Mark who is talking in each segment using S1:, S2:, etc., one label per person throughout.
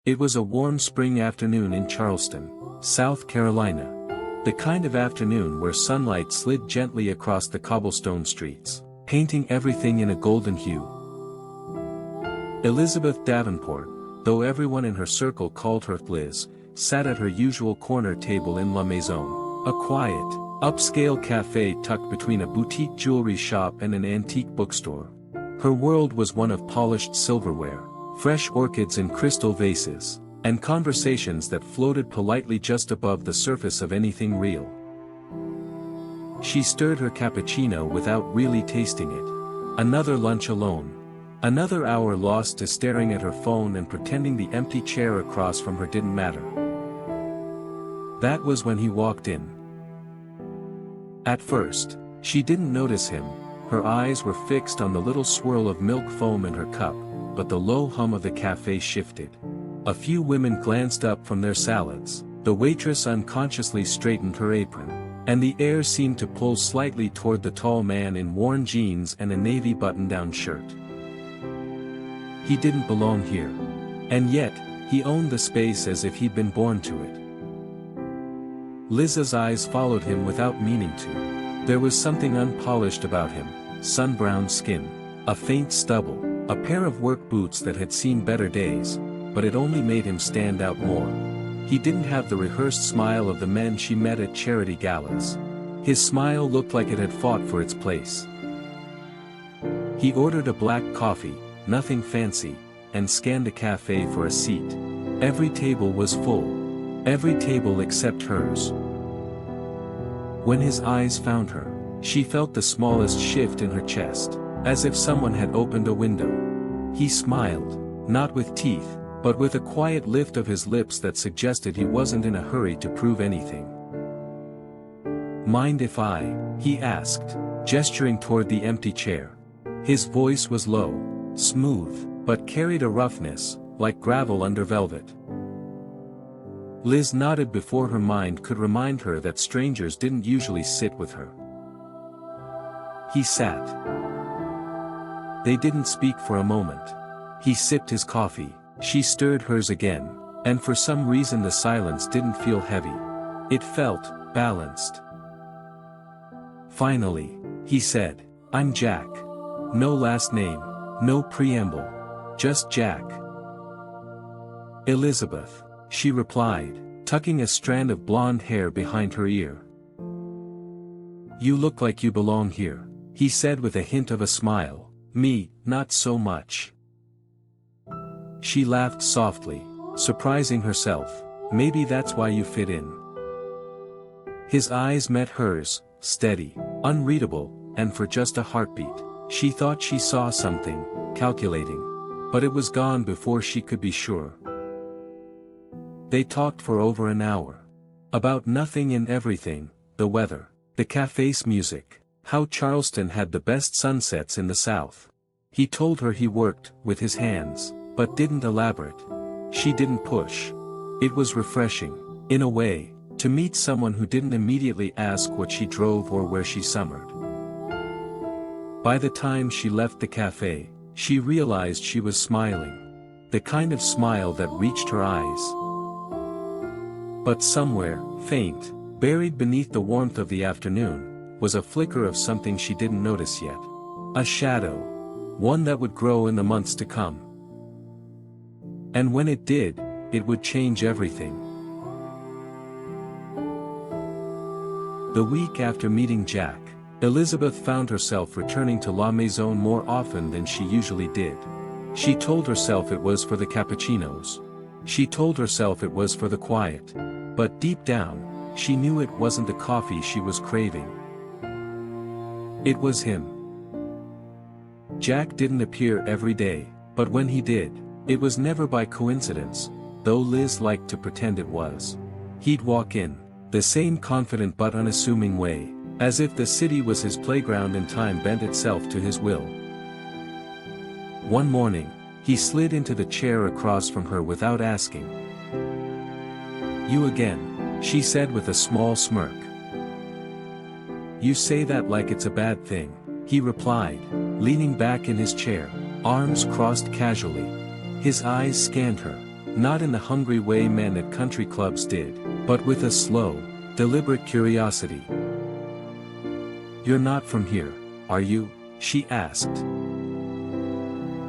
S1: It was a warm spring afternoon in Charleston, South Carolina. The kind of afternoon where sunlight slid gently across the cobblestone streets, painting everything in a golden hue. Elizabeth Davenport, though everyone in her circle called her Liz, sat at her usual corner table in La Maison, a quiet, upscale cafe tucked between a boutique jewelry shop and an antique bookstore. Her world was one of polished silverware, fresh orchids in crystal vases, and conversations that floated politely just above the surface of anything real. She stirred her cappuccino without really tasting it. Another lunch alone. Another hour lost to staring at her phone and pretending the empty chair across from her didn't matter. That was when he walked in. At first, she didn't notice him. Her eyes were fixed on the little swirl of milk foam in her cup, but the low hum of the cafe shifted. A few women glanced up from their salads, the waitress unconsciously straightened her apron, and the air seemed to pull slightly toward the tall man in worn jeans and a navy button-down shirt. He didn't belong here. And yet, he owned the space as if he'd been born to it. Liz's eyes followed him without meaning to. There was something unpolished about him, sun-browned skin, a faint stubble, a pair of work boots that had seen better days, but it only made him stand out more. He didn't have the rehearsed smile of the men she met at charity galas. His smile looked like it had fought for its place. He ordered a black coffee, nothing fancy, and scanned the cafe for a seat. Every table was full. Every table except hers. When his eyes found her, she felt the smallest shift in her chest, as if someone had opened a window. He smiled, not with teeth, but with a quiet lift of his lips that suggested he wasn't in a hurry to prove anything. "Mind if I?" he asked, gesturing toward the empty chair. His voice was low, smooth, but carried a roughness, like gravel under velvet. Liz nodded before her mind could remind her that strangers didn't usually sit with her. He sat. They didn't speak for a moment. He sipped his coffee, she stirred hers again, and for some reason the silence didn't feel heavy. It felt balanced. Finally, he said, "I'm Jack." No last name, no preamble. Just Jack. "Elizabeth," she replied, tucking a strand of blonde hair behind her ear. "You look like you belong here," he said with a hint of a smile. "Me, not so much." She laughed softly, surprising herself. "Maybe that's why you fit in." His eyes met hers, steady, unreadable, and for just a heartbeat, she thought she saw something, calculating. But it was gone before she could be sure. They talked for over an hour. About nothing and everything, the weather, the cafe's music, how Charleston had the best sunsets in the South. He told her he worked with his hands, but didn't elaborate. She didn't push. It was refreshing, in a way, to meet someone who didn't immediately ask what she drove or where she summered. By the time she left the cafe, she realized she was smiling. The kind of smile that reached her eyes. But somewhere, faint, buried beneath the warmth of the afternoon, was a flicker of something she didn't notice yet. A shadow. One that would grow in the months to come. And when it did, it would change everything. The week after meeting Jack, Elizabeth found herself returning to La Maison more often than she usually did. She told herself it was for the cappuccinos. She told herself it was for the quiet. But deep down, she knew it wasn't the coffee she was craving. It was him. Jack didn't appear every day, but when he did, it was never by coincidence, though Liz liked to pretend it was. He'd walk in, the same confident but unassuming way, as if the city was his playground and time bent itself to his will. One morning, he slid into the chair across from her without asking. "You again," she said with a small smirk. "You say that like it's a bad thing," he replied, leaning back in his chair, arms crossed casually. His eyes scanned her, not in the hungry way men at country clubs did, but with a slow, deliberate curiosity. "You're not from here, are you?" she asked.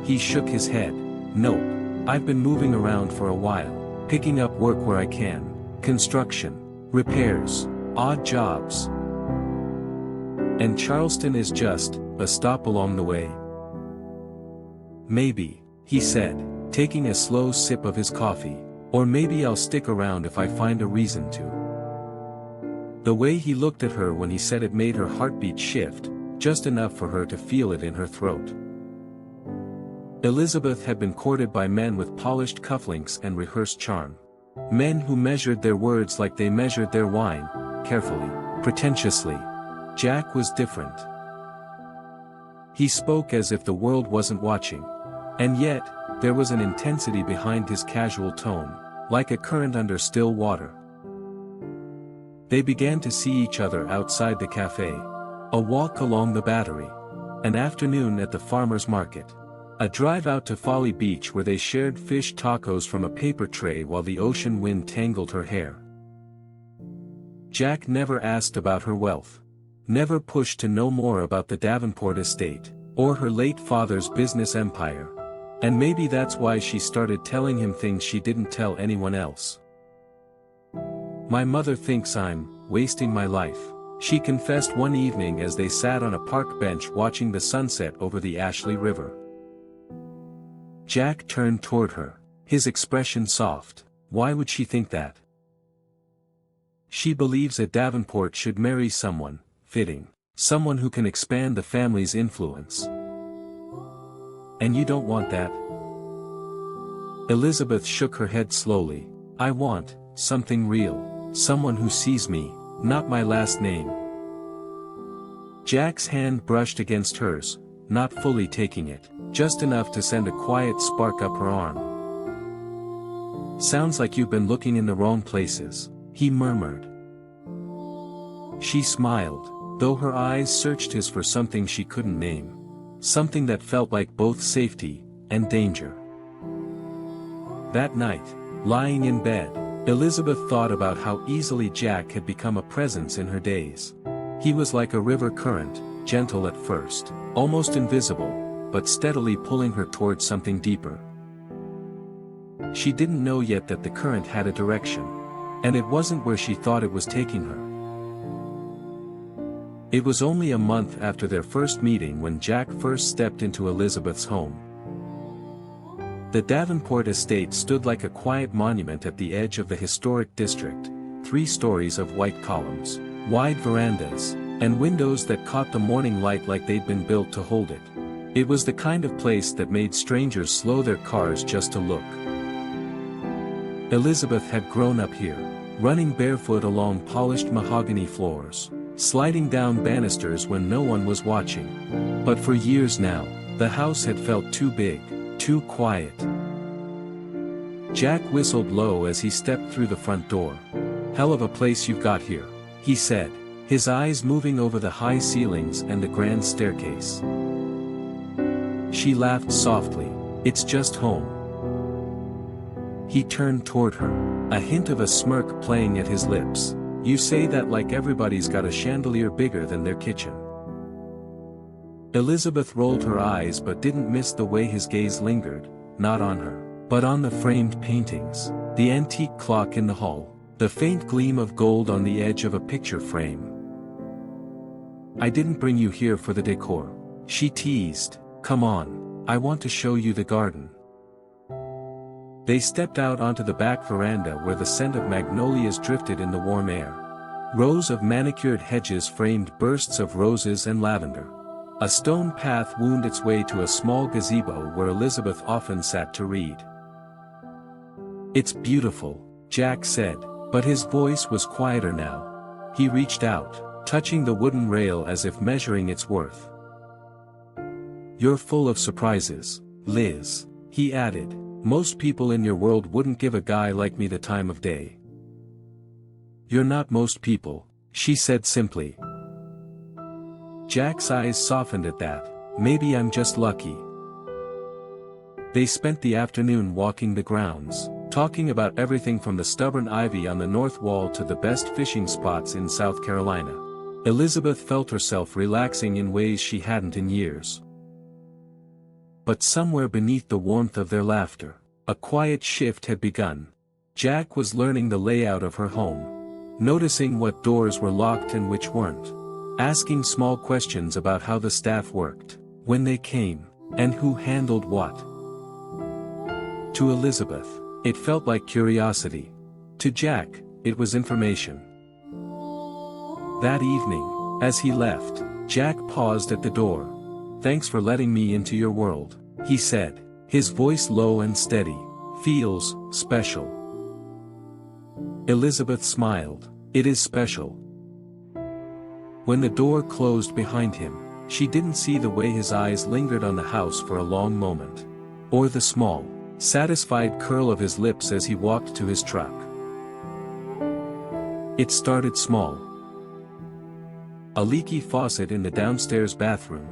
S1: He shook his head. "Nope, I've been moving around for a while, picking up work where I can, construction, repairs, odd jobs. And Charleston is just a stop along the way." "Maybe," he said, taking a slow sip of his coffee, "or maybe I'll stick around if I find a reason to." The way he looked at her when he said it made her heartbeat shift, just enough for her to feel it in her throat. Elizabeth had been courted by men with polished cufflinks and rehearsed charm. Men who measured their words like they measured their wine, carefully, pretentiously. Jack was different. He spoke as if the world wasn't watching. And yet, there was an intensity behind his casual tone, like a current under still water. They began to see each other outside the cafe. A walk along the Battery. An afternoon at the farmer's market. A drive out to Folly Beach where they shared fish tacos from a paper tray while the ocean wind tangled her hair. Jack never asked about her wealth. Never pushed to know more about the Davenport estate, or her late father's business empire. And maybe that's why she started telling him things she didn't tell anyone else. "My mother thinks I'm wasting my life," she confessed one evening as they sat on a park bench watching the sunset over the Ashley River. Jack turned toward her, his expression soft. "Why would she think that?" "She believes a Davenport should marry someone fitting, someone who can expand the family's influence." "And you don't want that?" Elizabeth shook her head slowly. "I want something real, someone who sees me, not my last name." Jack's hand brushed against hers, not fully taking it, just enough to send a quiet spark up her arm. "Sounds like you've been looking in the wrong places," he murmured. She smiled, though her eyes searched his for something she couldn't name. Something that felt like both safety and danger. That night, lying in bed, Elizabeth thought about how easily Jack had become a presence in her days. He was like a river current, gentle at first, almost invisible, but steadily pulling her towards something deeper. She didn't know yet that the current had a direction. And it wasn't where she thought it was taking her. It was only a month after their first meeting when Jack first stepped into Elizabeth's home. The Davenport estate stood like a quiet monument at the edge of the historic district, 3 stories of white columns, wide verandas, and windows that caught the morning light like they'd been built to hold it. It was the kind of place that made strangers slow their cars just to look. Elizabeth had grown up here, running barefoot along polished mahogany floors, sliding down banisters when no one was watching. But for years now, the house had felt too big, too quiet. Jack whistled low as he stepped through the front door. "Hell of a place you've got here," he said, his eyes moving over the high ceilings and the grand staircase. She laughed softly. "It's just home." He turned toward her, a hint of a smirk playing at his lips. "You say that like everybody's got a chandelier bigger than their kitchen." Elizabeth rolled her eyes but didn't miss the way his gaze lingered, not on her, but on the framed paintings, the antique clock in the hall, the faint gleam of gold on the edge of a picture frame. "I didn't bring you here for the decor," she teased. "Come on, I want to show you the garden." They stepped out onto the back veranda where the scent of magnolias drifted in the warm air. Rows of manicured hedges framed bursts of roses and lavender. A stone path wound its way to a small gazebo where Elizabeth often sat to read. "It's beautiful," Jack said, but his voice was quieter now. He reached out, touching the wooden rail as if measuring its worth. "You're full of surprises, Liz," he added. "Most people in your world wouldn't give a guy like me the time of day." "You're not most people," she said simply. Jack's eyes softened at that. "Maybe I'm just lucky." They spent the afternoon walking the grounds. talking about everything from the stubborn ivy on the north wall to the best fishing spots in South Carolina. Elizabeth felt herself relaxing in ways she hadn't in years. But somewhere beneath the warmth of their laughter, a quiet shift had begun. Jack was learning the layout of her home, noticing what doors were locked and which weren't, asking small questions about how the staff worked, when they came, and who handled what. To Elizabeth, it felt like curiosity. To Jack, it was information. That evening, as he left, Jack paused at the door. "Thanks for letting me into your world," he said, his voice low and steady. "Feels special." Elizabeth smiled. "It is special." When the door closed behind him, she didn't see the way his eyes lingered on the house for a long moment. Or the small, satisfied curl of his lips as he walked to his truck. It started small. A leaky faucet in the downstairs bathroom.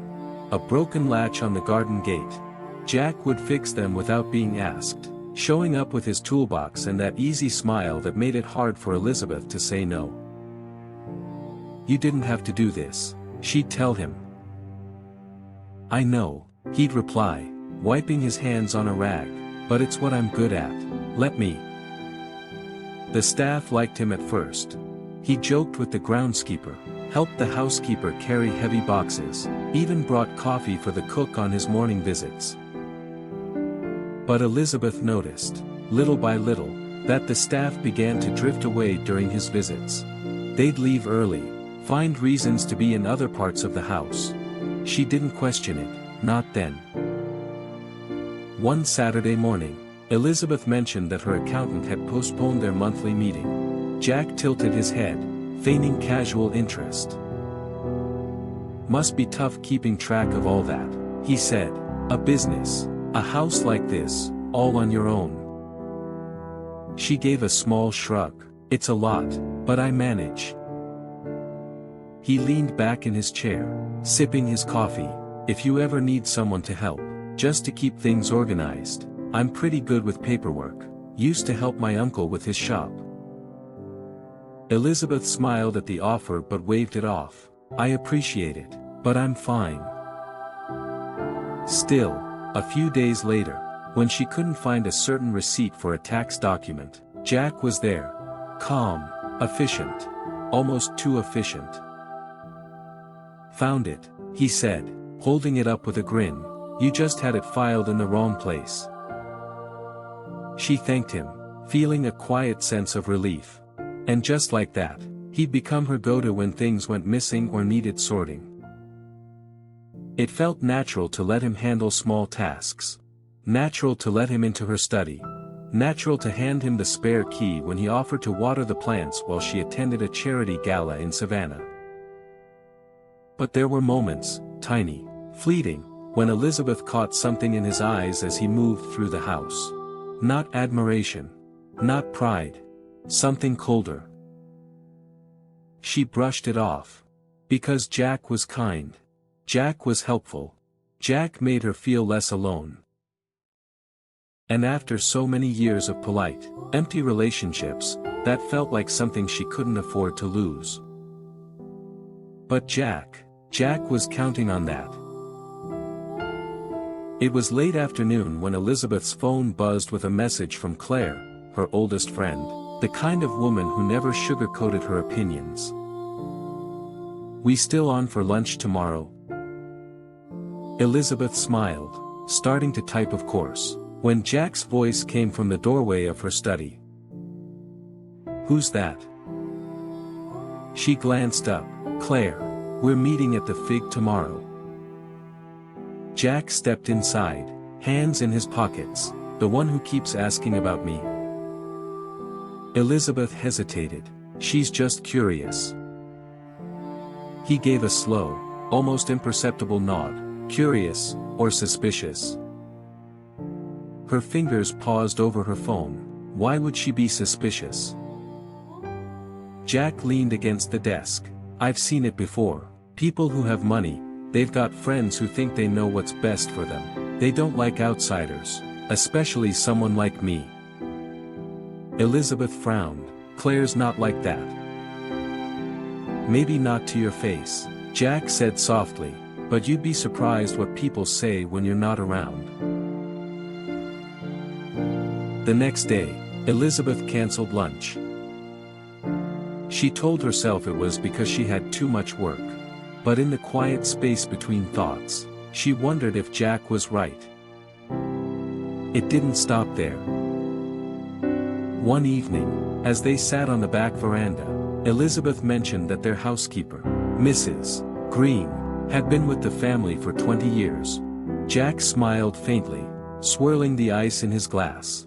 S1: A broken latch on the garden gate. Jack would fix them without being asked, showing up with his toolbox and that easy smile that made it hard for Elizabeth to say no. "You didn't have to do this," she'd tell him. "I know," he'd reply, wiping his hands on a rag, "but it's what I'm good at. Let me." The staff liked him at first. He joked with the groundskeeper, helped the housekeeper carry heavy boxes, even brought coffee for the cook on his morning visits. But Elizabeth noticed, little by little, that the staff began to drift away during his visits. They'd leave early, find reasons to be in other parts of the house. She didn't question it, not then. One Saturday morning, Elizabeth mentioned that her accountant had postponed their monthly meeting. Jack tilted his head, feigning casual interest. "Must be tough keeping track of all that," he said. "A business, a house like this, all on your own." She gave a small shrug. "It's a lot, but I manage." He leaned back in his chair, sipping his coffee. "If you ever need someone to help, just to keep things organized, I'm pretty good with paperwork. Used to help my uncle with his shop." Elizabeth smiled at the offer but waved it off. "I appreciate it, but I'm fine." Still, a few days later, when she couldn't find a certain receipt for a tax document, Jack was there. Calm, efficient. Almost too efficient. "Found it," he said, holding it up with a grin. "You just had it filed in the wrong place." She thanked him, feeling a quiet sense of relief. And just like that, he'd become her go-to when things went missing or needed sorting. It felt natural to let him handle small tasks. Natural to let him into her study. Natural to hand him the spare key when he offered to water the plants while she attended a charity gala in Savannah. But there were moments, tiny, fleeting, when Elizabeth caught something in his eyes as he moved through the house. Not admiration. Not pride. Something colder. She brushed it off. Because Jack was kind. Jack was helpful. Jack made her feel less alone. And after so many years of polite, empty relationships, that felt like something she couldn't afford to lose. But Jack was counting on that. It was late afternoon when Elizabeth's phone buzzed with a message from Claire, her oldest friend, the kind of woman who never sugarcoated her opinions. "We still on for lunch tomorrow?" Elizabeth smiled, starting to type of course, when Jack's voice came from the doorway of her study. "Who's that?" She glanced up. "Claire, we're meeting at the Fig tomorrow." Jack stepped inside, hands in his pockets. "The one who keeps asking about me?" Elizabeth hesitated. "She's just curious." He gave a slow, almost imperceptible nod. "Curious, or suspicious?" Her fingers paused over her phone. Why would she be suspicious? Jack leaned against the desk. "I've seen it before. People who have money, they've got friends who think they know what's best for them. They don't like outsiders, especially someone like me." Elizabeth frowned. Claire's not like that. Maybe not to your face, Jack said softly, but you'd be surprised what people say when you're not around. The next day, Elizabeth canceled lunch. She told herself it was because she had too much work. But in the quiet space between thoughts, she wondered if Jack was right. It didn't stop there. One evening, as they sat on the back veranda, Elizabeth mentioned that their housekeeper, Mrs. Green, had been with the family for 20 years. Jack smiled faintly, swirling the ice in his glass.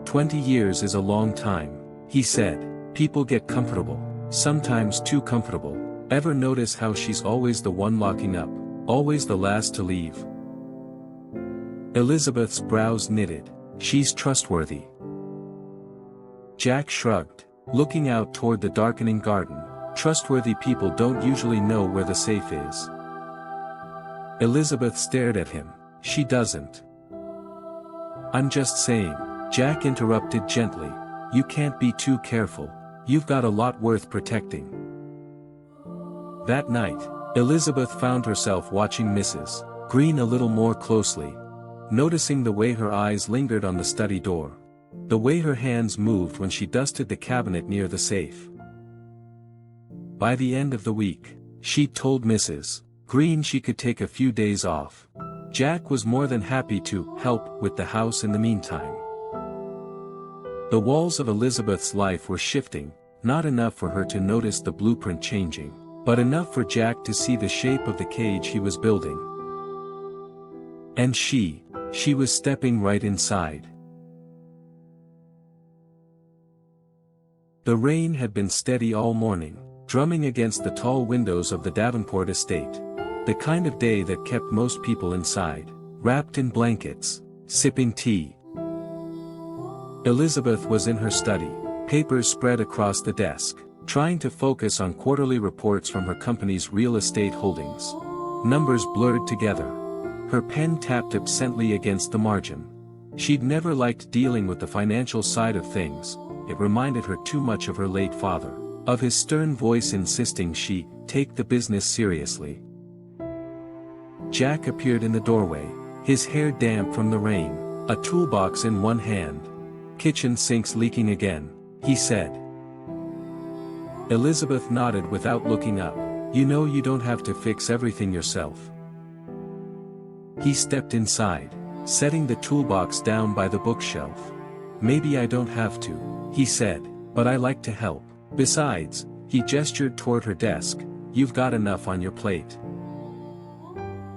S1: 20 years is a long time, he said. People get comfortable, sometimes too comfortable. Ever notice how she's always the one locking up, always the last to leave? Elizabeth's brows knitted. She's trustworthy. Jack shrugged, looking out toward the darkening garden. Trustworthy people don't usually know where the safe is. Elizabeth stared at him. She doesn't. I'm just saying, Jack interrupted gently. You can't be too careful. You've got a lot worth protecting. That night, Elizabeth found herself watching Mrs. Green a little more closely, noticing the way her eyes lingered on the study door, the way her hands moved when she dusted the cabinet near the safe. By the end of the week, she told Mrs. Green she could take a few days off. Jack was more than happy to help with the house in the meantime. The walls of Elizabeth's life were shifting, not enough for her to notice the blueprint changing, but enough for Jack to see the shape of the cage he was building. And she was stepping right inside. The rain had been steady all morning, drumming against the tall windows of the Davenport estate. The kind of day that kept most people inside, wrapped in blankets, sipping tea. Elizabeth was in her study, papers spread across the desk, trying to focus on quarterly reports from her company's real estate holdings. Numbers blurred together. Her pen tapped absently against the margin. She'd never liked dealing with the financial side of things. It reminded her too much of her late father, of his stern voice insisting she take the business seriously. Jack appeared in the doorway, his hair damp from the rain, a toolbox in one hand. Kitchen sink's leaking again, he said. Elizabeth nodded without looking up. You know you don't have to fix everything yourself. He stepped inside, setting the toolbox down by the bookshelf. Maybe I don't have to, he said, but I like to help. Besides, he gestured toward her desk, you've got enough on your plate.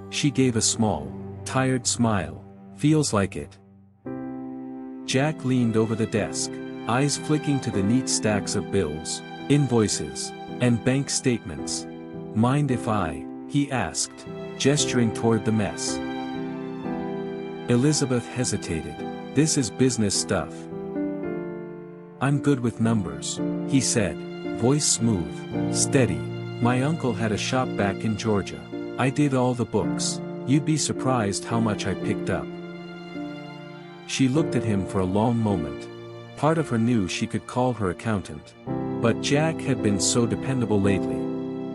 S1: She gave a small, tired smile. Feels like it. Jack leaned over the desk, eyes flicking to the neat stacks of bills, invoices, and bank statements. Mind if he asked, gesturing toward the mess. Elizabeth hesitated. This is business stuff. I'm good with numbers, he said, voice smooth, steady. My uncle had a shop back in Georgia. I did all the books. You'd be surprised how much I picked up. She looked at him for a long moment. Part of her knew she could call her accountant. But Jack had been so dependable lately.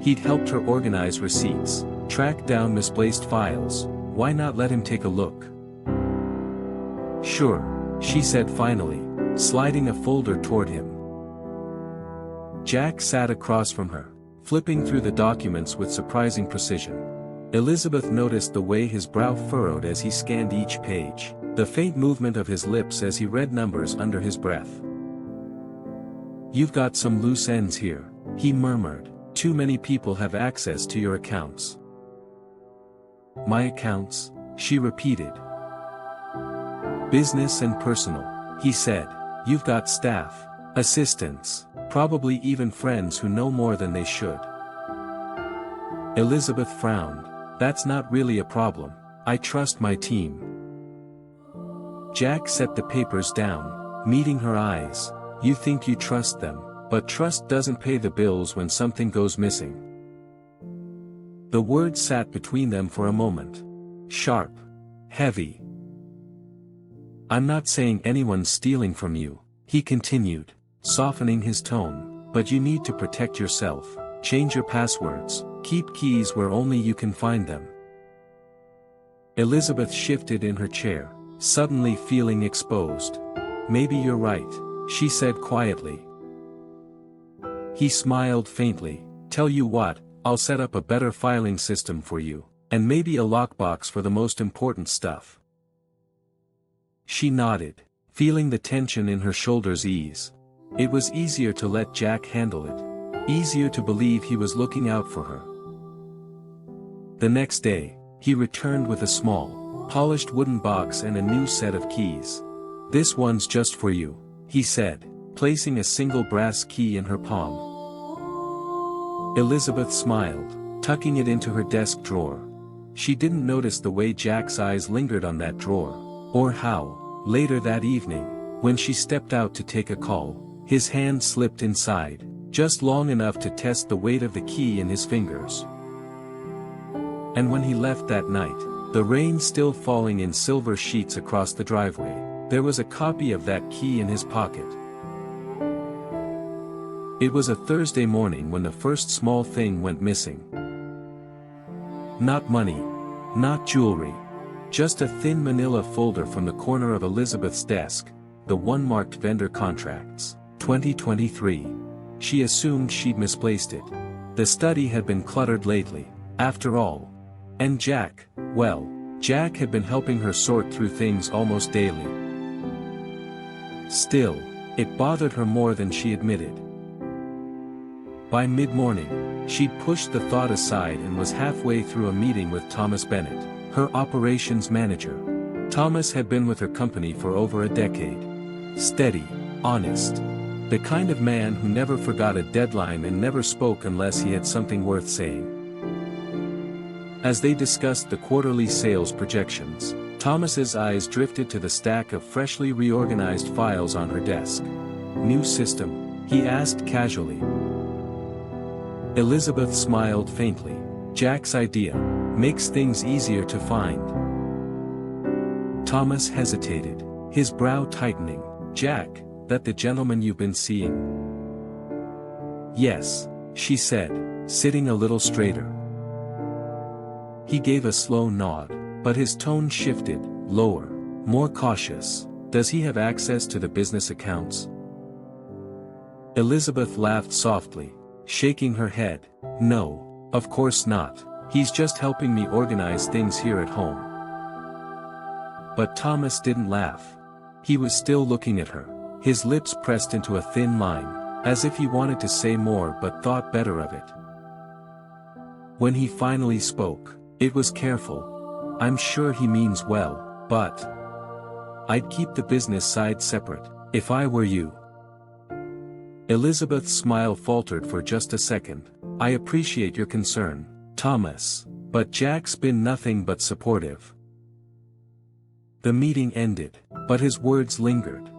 S1: He'd helped her organize receipts, track down misplaced files. Why not let him take a look? Sure, she said finally, sliding a folder toward him. Jack sat across from her, flipping through the documents with surprising precision. Elizabeth noticed the way his brow furrowed as he scanned each page, the faint movement of his lips as he read numbers under his breath. You've got some loose ends here, he murmured. Too many people have access to your accounts. My accounts, she repeated. Business and personal, he said. You've got staff, assistants, probably even friends who know more than they should. Elizabeth frowned. That's not really a problem. I trust my team. Jack set the papers down, meeting her eyes. You think you trust them, but trust doesn't pay the bills when something goes missing. The words sat between them for a moment. Sharp. Heavy. I'm not saying anyone's stealing from you, he continued, softening his tone, but you need to protect yourself, change your passwords, keep keys where only you can find them. Elizabeth shifted in her chair, suddenly feeling exposed. Maybe you're right, she said quietly. He smiled faintly. Tell you what, I'll set up a better filing system for you, and maybe a lockbox for the most important stuff. She nodded, feeling the tension in her shoulders ease. It was easier to let Jack handle it, easier to believe he was looking out for her. The next day, he returned with a small, polished wooden box and a new set of keys. This one's just for you, he said, placing a single brass key in her palm. Elizabeth smiled, tucking it into her desk drawer. She didn't notice the way Jack's eyes lingered on that drawer, or how, later that evening, when she stepped out to take a call, his hand slipped inside, just long enough to test the weight of the key in his fingers. And when he left that night, the rain still falling in silver sheets across the driveway, there was a copy of that key in his pocket. It was a Thursday morning when the first small thing went missing. Not money, not jewelry, just a thin manila folder from the corner of Elizabeth's desk, the one marked vendor contracts, 2023. She assumed she'd misplaced it. The study had been cluttered lately, after all. And Jack, well, Jack had been helping her sort through things almost daily. Still, it bothered her more than she admitted. By mid-morning, she'd pushed the thought aside and was halfway through a meeting with Thomas Bennett, her operations manager. Thomas had been with her company for over a decade. Steady, honest. The kind of man who never forgot a deadline and never spoke unless he had something worth saying. As they discussed the quarterly sales projections, Thomas's eyes drifted to the stack of freshly reorganized files on her desk. New system? He asked casually. Elizabeth smiled faintly. Jack's idea. Makes things easier to find. Thomas hesitated, his brow tightening. Jack, that the gentleman you've been seeing? Yes, she said, sitting a little straighter. He gave a slow nod, but his tone shifted, lower, more cautious. Does he have access to the business accounts? Elizabeth laughed softly, shaking her head. No, of course not. He's just helping me organize things here at home. But Thomas didn't laugh. He was still looking at her, his lips pressed into a thin line, as if he wanted to say more but thought better of it. When he finally spoke, it was careful. I'm sure he means well, but I'd keep the business side separate, if I were you. Elizabeth's smile faltered for just a second. I appreciate your concern, Thomas, but Jack's been nothing but supportive. The meeting ended, but his words lingered.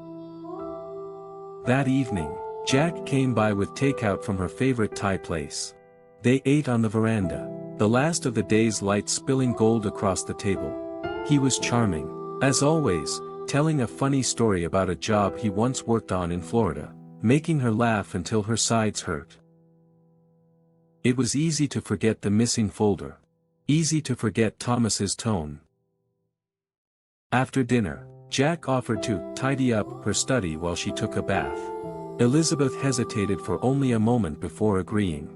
S1: That evening, Jack came by with takeout from her favorite Thai place. They ate on the veranda, the last of the day's light spilling gold across the table. He was charming, as always, telling a funny story about a job he once worked on in Florida, making her laugh until her sides hurt. It was easy to forget the missing folder. Easy to forget Thomas's tone. After dinner, Jack offered to tidy up her study while she took a bath. Elizabeth hesitated for only a moment before agreeing.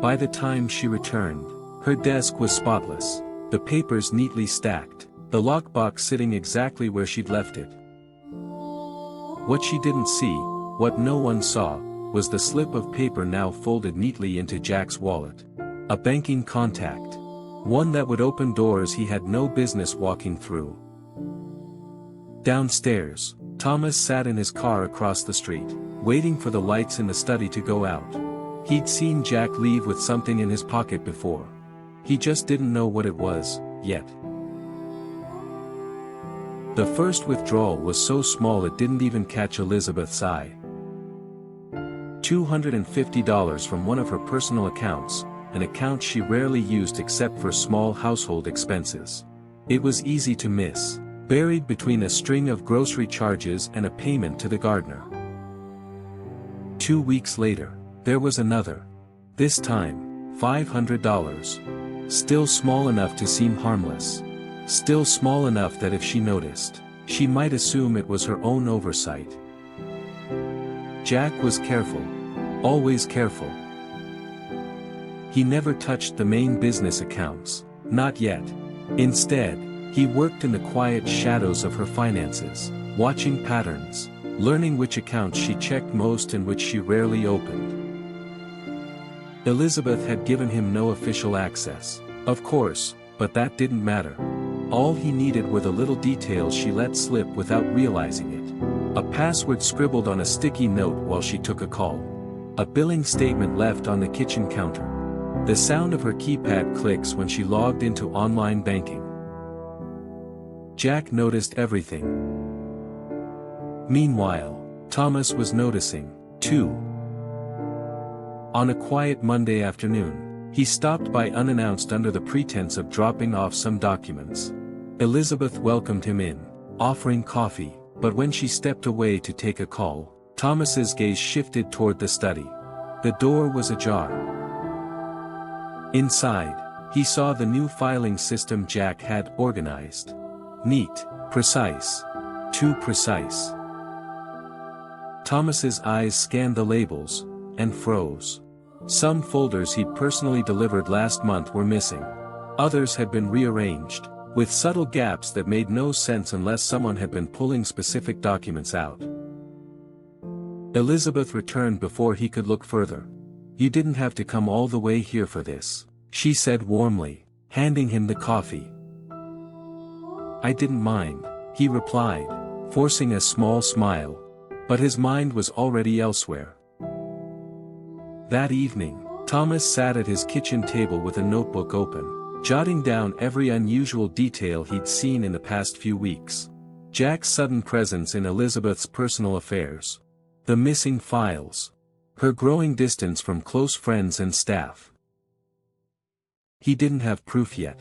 S1: By the time she returned, her desk was spotless, the papers neatly stacked, the lockbox sitting exactly where she'd left it. What she didn't see, what no one saw, was the slip of paper now folded neatly into Jack's wallet. A banking contact. One that would open doors he had no business walking through. Downstairs, Thomas sat in his car across the street, waiting for the lights in the study to go out. He'd seen Jack leave with something in his pocket before. He just didn't know what it was, yet. The first withdrawal was so small it didn't even catch Elizabeth's eye. $250 from one of her personal accounts, an account she rarely used except for small household expenses. It was easy to miss, buried between a string of grocery charges and a payment to the gardener. 2 weeks later, there was another. This time, $500. Still small enough to seem harmless. Still small enough that if she noticed, she might assume it was her own oversight. Jack was careful. Always careful. He never touched the main business accounts, not yet. Instead, he worked in the quiet shadows of her finances, watching patterns, learning which accounts she checked most and which she rarely opened. Elizabeth had given him no official access, of course, but that didn't matter. All he needed were the little details she let slip without realizing it. A password scribbled on a sticky note while she took a call. A billing statement left on the kitchen counter. The sound of her keypad clicks when she logged into online banking. Jack noticed everything. Meanwhile, Thomas was noticing, too. On a quiet Monday afternoon, he stopped by unannounced under the pretense of dropping off some documents. Elizabeth welcomed him in, offering coffee, but when she stepped away to take a call, Thomas's gaze shifted toward the study. The door was ajar. Inside, he saw the new filing system Jack had organized. Neat, precise. Too precise. Thomas's eyes scanned the labels, and froze. Some folders he'd personally delivered last month were missing. Others had been rearranged, with subtle gaps that made no sense unless someone had been pulling specific documents out. Elizabeth returned before he could look further. "You didn't have to come all the way here for this," she said warmly, handing him the coffee. "I didn't mind," he replied, forcing a small smile. But his mind was already elsewhere. That evening, Thomas sat at his kitchen table with a notebook open, jotting down every unusual detail he'd seen in the past few weeks. Jack's sudden presence in Elizabeth's personal affairs. The missing files. Her growing distance from close friends and staff. He didn't have proof yet.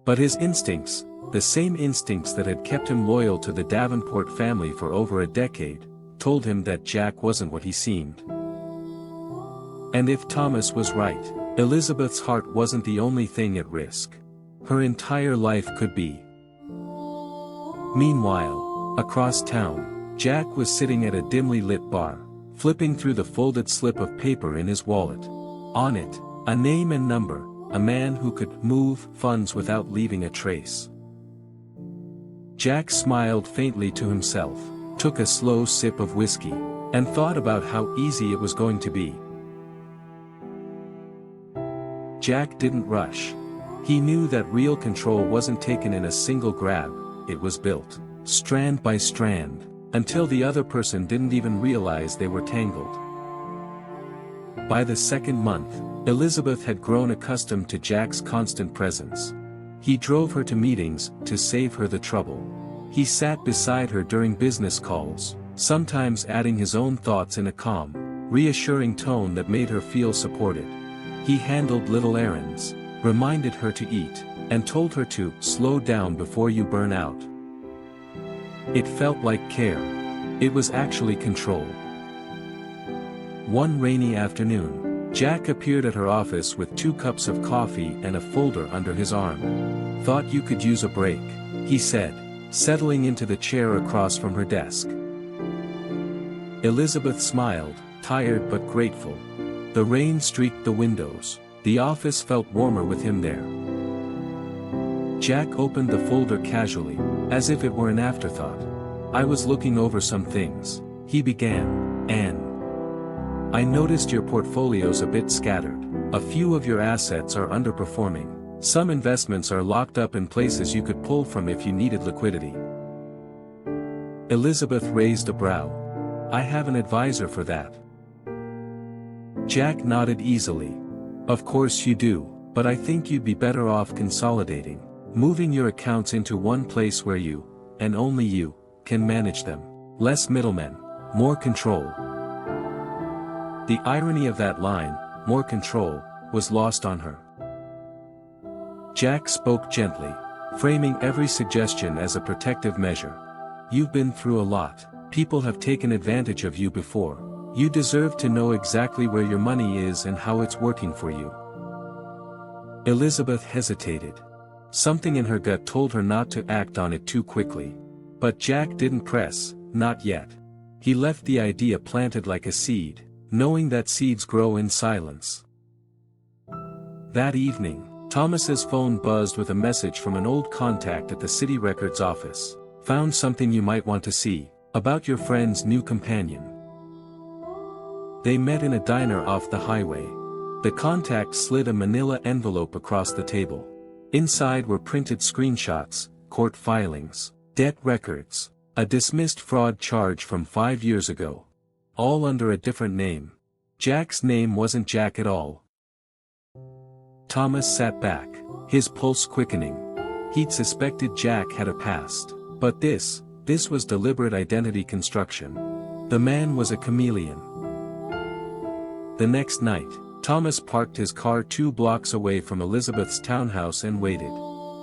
S1: But his instincts, the same instincts that had kept him loyal to the Davenport family for over a decade, told him that Jack wasn't what he seemed. And if Thomas was right, Elizabeth's heart wasn't the only thing at risk. Her entire life could be. Meanwhile, across town, Jack was sitting at a dimly lit bar, flipping through the folded slip of paper in his wallet. On it, a name and number, a man who could move funds without leaving a trace. Jack smiled faintly to himself, took a slow sip of whiskey, and thought about how easy it was going to be. Jack didn't rush. He knew that real control wasn't taken in a single grab, it was built, strand by strand, until the other person didn't even realize they were tangled. By the second month, Elizabeth had grown accustomed to Jack's constant presence. He drove her to meetings, to save her the trouble. He sat beside her during business calls, sometimes adding his own thoughts in a calm, reassuring tone that made her feel supported. He handled little errands, reminded her to eat, and told her to slow down before you burn out. It felt like care. It was actually control. One rainy afternoon, Jack appeared at her office with 2 cups of coffee and a folder under his arm. "Thought you could use a break," he said, settling into the chair across from her desk. Elizabeth smiled, tired but grateful. The rain streaked the windows. The office felt warmer with him there. Jack opened the folder casually, as if it were an afterthought. "I was looking over some things," he began, "and I noticed your portfolio's a bit scattered. A few of your assets are underperforming. Some investments are locked up in places you could pull from if you needed liquidity." Elizabeth raised a brow. "I have an advisor for that." Jack nodded easily. "Of course you do, but I think you'd be better off consolidating, moving your accounts into one place where you, and only you, can manage them. Less middlemen, more control." The irony of that line, "more control," was lost on her. Jack spoke gently, framing every suggestion as a protective measure. You've been through a lot. People have taken advantage of you before. You deserve to know exactly where your money is and how it's working for you. Elizabeth hesitated. Something in her gut told her not to act on it too quickly. But Jack didn't press, not yet. He left the idea planted like a seed, knowing that seeds grow in silence. That evening, Thomas's phone buzzed with a message from an old contact at the city records office. Found something you might want to see, about your friend's new companion. They met in a diner off the highway. The contact slid a manila envelope across the table. Inside were printed screenshots, court filings, debt records, a dismissed fraud charge from 5 years ago. All under a different name. Jack's name wasn't Jack at all. Thomas sat back, his pulse quickening. He'd suspected Jack had a past. But this was deliberate identity construction. The man was a chameleon. The next night, Thomas parked his car 2 blocks away from Elizabeth's townhouse and waited.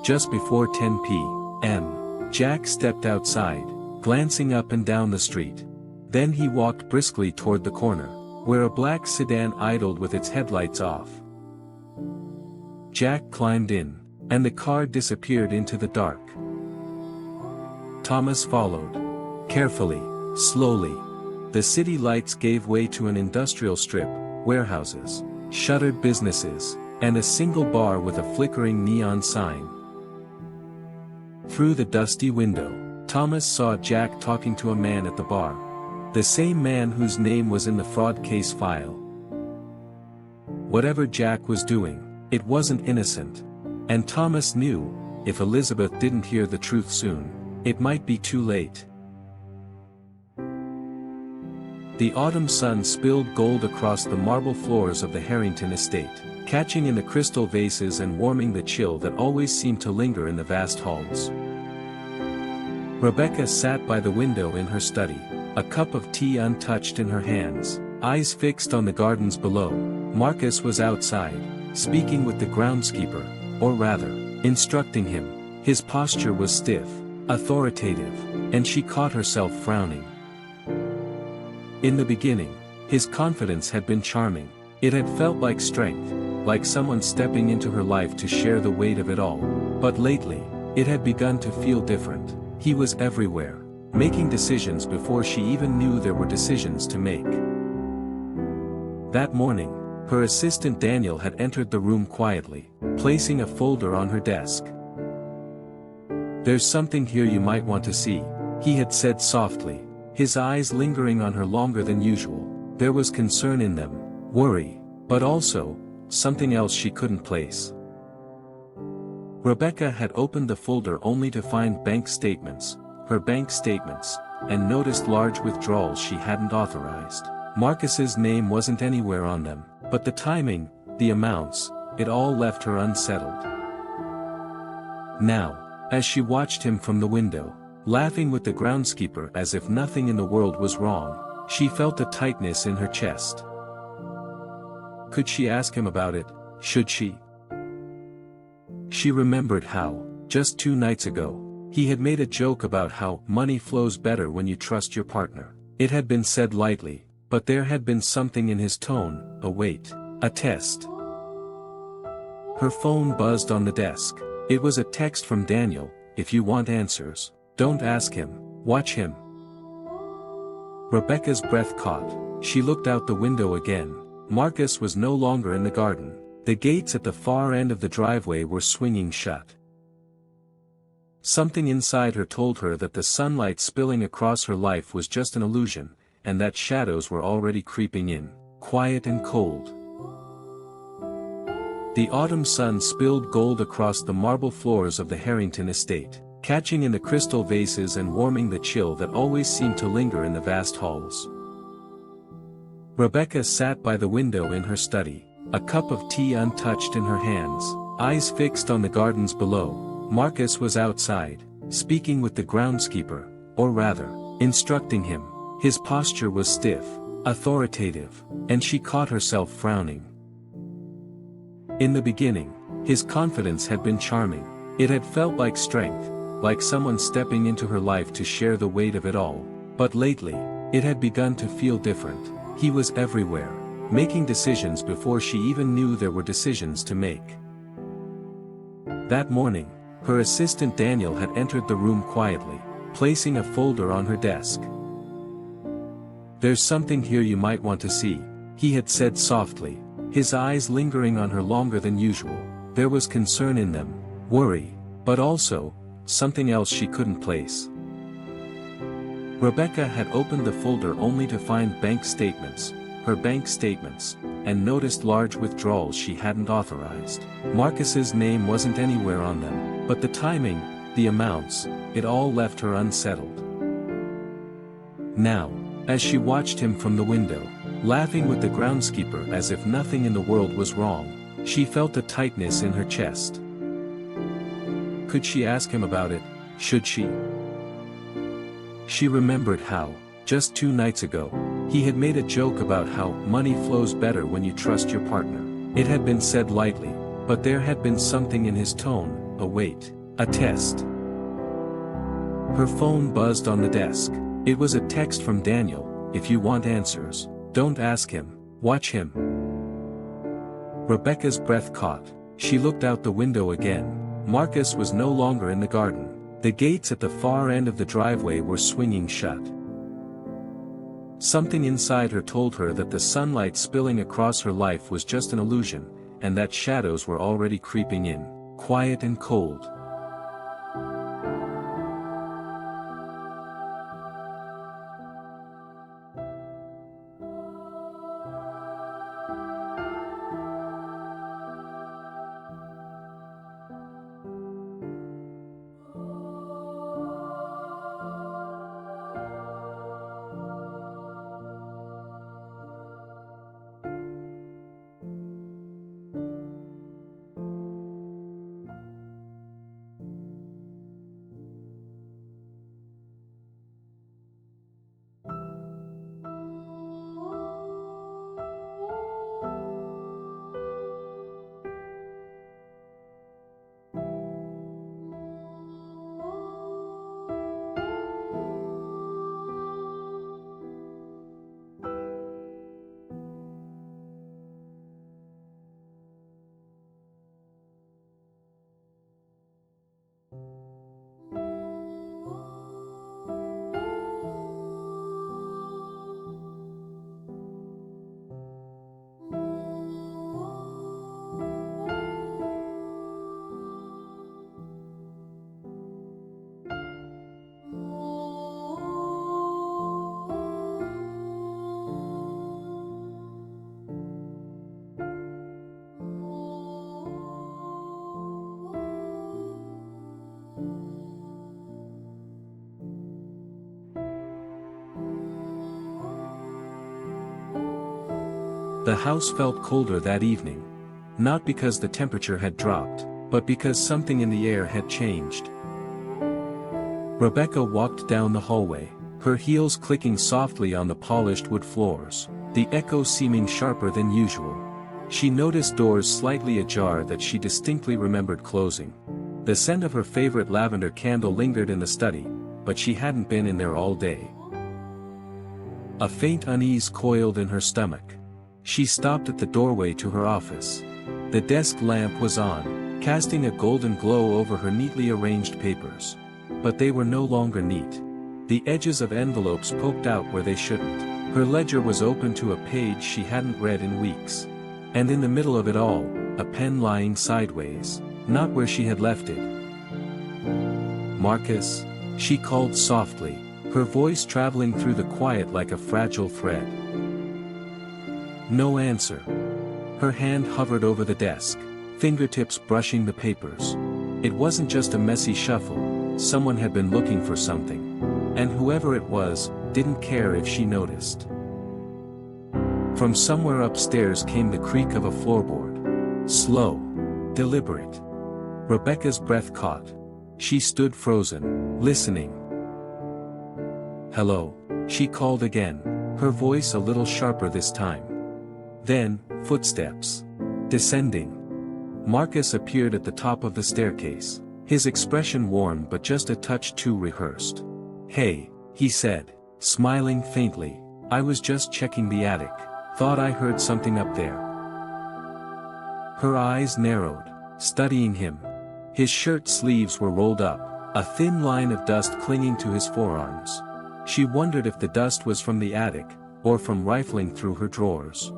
S1: Just before 10 p.m., Jack stepped outside, glancing up and down the street. Then he walked briskly toward the corner, where a black sedan idled with its headlights off. Jack climbed in, and the car disappeared into the dark. Thomas followed. Carefully, slowly. The city lights gave way to an industrial strip, warehouses, shuttered businesses, and a single bar with a flickering neon sign. Through the dusty window, Thomas saw Jack talking to a man at the bar. The same man whose name was in the fraud case file. Whatever Jack was doing, it wasn't innocent. And Thomas knew, if Elizabeth didn't hear the truth soon, it might be too late. The autumn sun spilled gold across the marble floors of the Harrington estate, catching in the crystal vases and warming the chill that always seemed to linger in the vast halls. Rebecca sat by the window in her study, a cup of tea untouched in her hands, eyes fixed on the gardens below. Marcus was outside, speaking with the groundskeeper, or rather, instructing him. His posture was stiff, authoritative, and she caught herself frowning. In the beginning, his confidence had been charming. It had felt like strength, like someone stepping into her life to share the weight of it all. But lately, it had begun to feel different. He was everywhere, making decisions before she even knew there were decisions to make. That morning, her assistant Daniel had entered the room quietly, placing a folder on her desk. "There's something here you might want to see," he had said softly, his eyes lingering on her longer than usual. There was concern in them, worry, but also, something else she couldn't place. Rebecca had opened the folder only to find bank statements, her bank statements, and noticed large withdrawals she hadn't authorized. Marcus's name wasn't anywhere on them, but the timing, the amounts, it all left her unsettled. Now, as she watched him from the window, laughing with the groundskeeper as if nothing in the world was wrong, she felt a tightness in her chest. Could she ask him about it? Should she? She remembered how, just 2 nights ago, he had made a joke about how money flows better when you trust your partner. It had been said lightly, but there had been something in his tone, a weight, a test. Her phone buzzed on the desk. It was a text from Daniel. "If you want answers, don't ask him, watch him." Rebecca's breath caught. She looked out the window again. Marcus was no longer in the garden. The gates at the far end of the driveway were swinging shut. Something inside her told her that the sunlight spilling across her life was just an illusion, and that shadows were already creeping in, quiet and cold. The autumn sun spilled gold across the marble floors of the Harrington estate, catching in the crystal vases and warming the chill that always seemed to linger in the vast halls. Rebecca sat by the window in her study, a cup of tea untouched in her hands, eyes fixed on the gardens below. Marcus was outside, speaking with the groundskeeper, or rather, instructing him. His posture was stiff, authoritative, and she caught herself frowning. In the beginning, his confidence had been charming. It had felt like strength, like someone stepping into her life to share the weight of it all. But lately, it had begun to feel different. He was everywhere, making decisions before she even knew there were decisions to make. That morning, her assistant Daniel had entered the room quietly, placing a folder on her desk. "There's something here you might want to see," he had said softly, his eyes lingering on her longer than usual. There was concern in them, worry, but also, something else she couldn't place. Rebecca had opened the folder only to find bank statements, her bank statements, and noticed large withdrawals she hadn't authorized. Marcus's name wasn't anywhere on them, but the timing, the amounts, it all left her unsettled. Now, as she watched him from the window, laughing with the groundskeeper as if nothing in the world was wrong, she felt a tightness in her chest. Could she ask him about it? Should she? She remembered how, just 2 nights ago, he had made a joke about how money flows better when you trust your partner. It had been said lightly, but there had been something in his tone, a weight, a test. Her phone buzzed on the desk. It was a text from Daniel: "If you want answers, don't ask him, watch him." Rebecca's breath caught. She looked out the window again. Marcus was no longer in the garden. The gates at the far end of the driveway were swinging shut. Something inside her told her that the sunlight spilling across her life was just an illusion, and that shadows were already creeping in, quiet and cold. The house felt colder that evening. Not because the temperature had dropped, but because something in the air had changed. Rebecca walked down the hallway, her heels clicking softly on the polished wood floors, the echo seeming sharper than usual. She noticed doors slightly ajar that she distinctly remembered closing. The scent of her favorite lavender candle lingered in the study, but she hadn't been in there all day. A faint unease coiled in her stomach. She stopped at the doorway to her office. The desk lamp was on, casting a golden glow over her neatly arranged papers. But they were no longer neat. The edges of envelopes poked out where they shouldn't. Her ledger was open to a page she hadn't read in weeks. And in the middle of it all, a pen lying sideways, not where she had left it. "Marcus?" she called softly, her voice traveling through the quiet like a fragile thread. No answer. Her hand hovered over the desk, fingertips brushing the papers. It wasn't just a messy shuffle, someone had been looking for something. And whoever it was, didn't care if she noticed. From somewhere upstairs came the creak of a floorboard. Slow. Deliberate. Rebecca's breath caught. She stood frozen, listening. "Hello," she called again, her voice a little sharper this time. Then, footsteps. Descending. Marcus appeared at the top of the staircase. His expression warm but just a touch too rehearsed. "Hey," he said, smiling faintly. "I was just checking the attic. Thought I heard something up there." Her eyes narrowed, studying him. His shirt sleeves were rolled up, a thin line of dust clinging to his forearms. She wondered if the dust was from the attic, or from rifling through her drawers.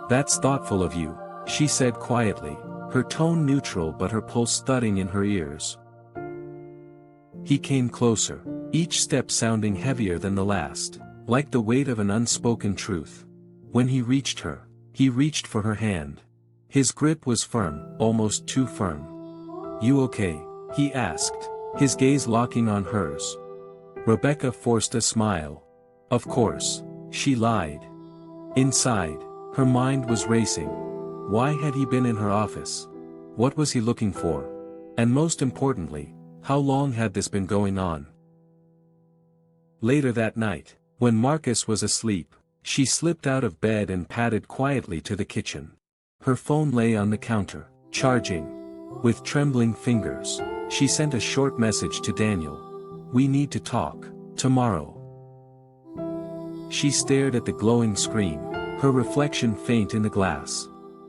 S1: "That's thoughtful of you," she said quietly, her tone neutral but her pulse thudding in her ears. He came closer, each step sounding heavier than the last, like the weight of an unspoken truth. When he reached her, he reached for her hand. His grip was firm, almost too firm. "You okay?" he asked, his gaze locking on hers. Rebecca forced a smile. "Of course," she lied. Inside, her mind was racing. Why had he been in her office? What was he looking for? And most importantly, how long had this been going on? Later that night, when Marcus was asleep, she slipped out of bed and padded quietly to the kitchen. Her phone lay on the counter, charging. With trembling fingers, she sent a short message to Daniel. "We need to talk, tomorrow." She stared at the glowing screen, her reflection faint in the glass.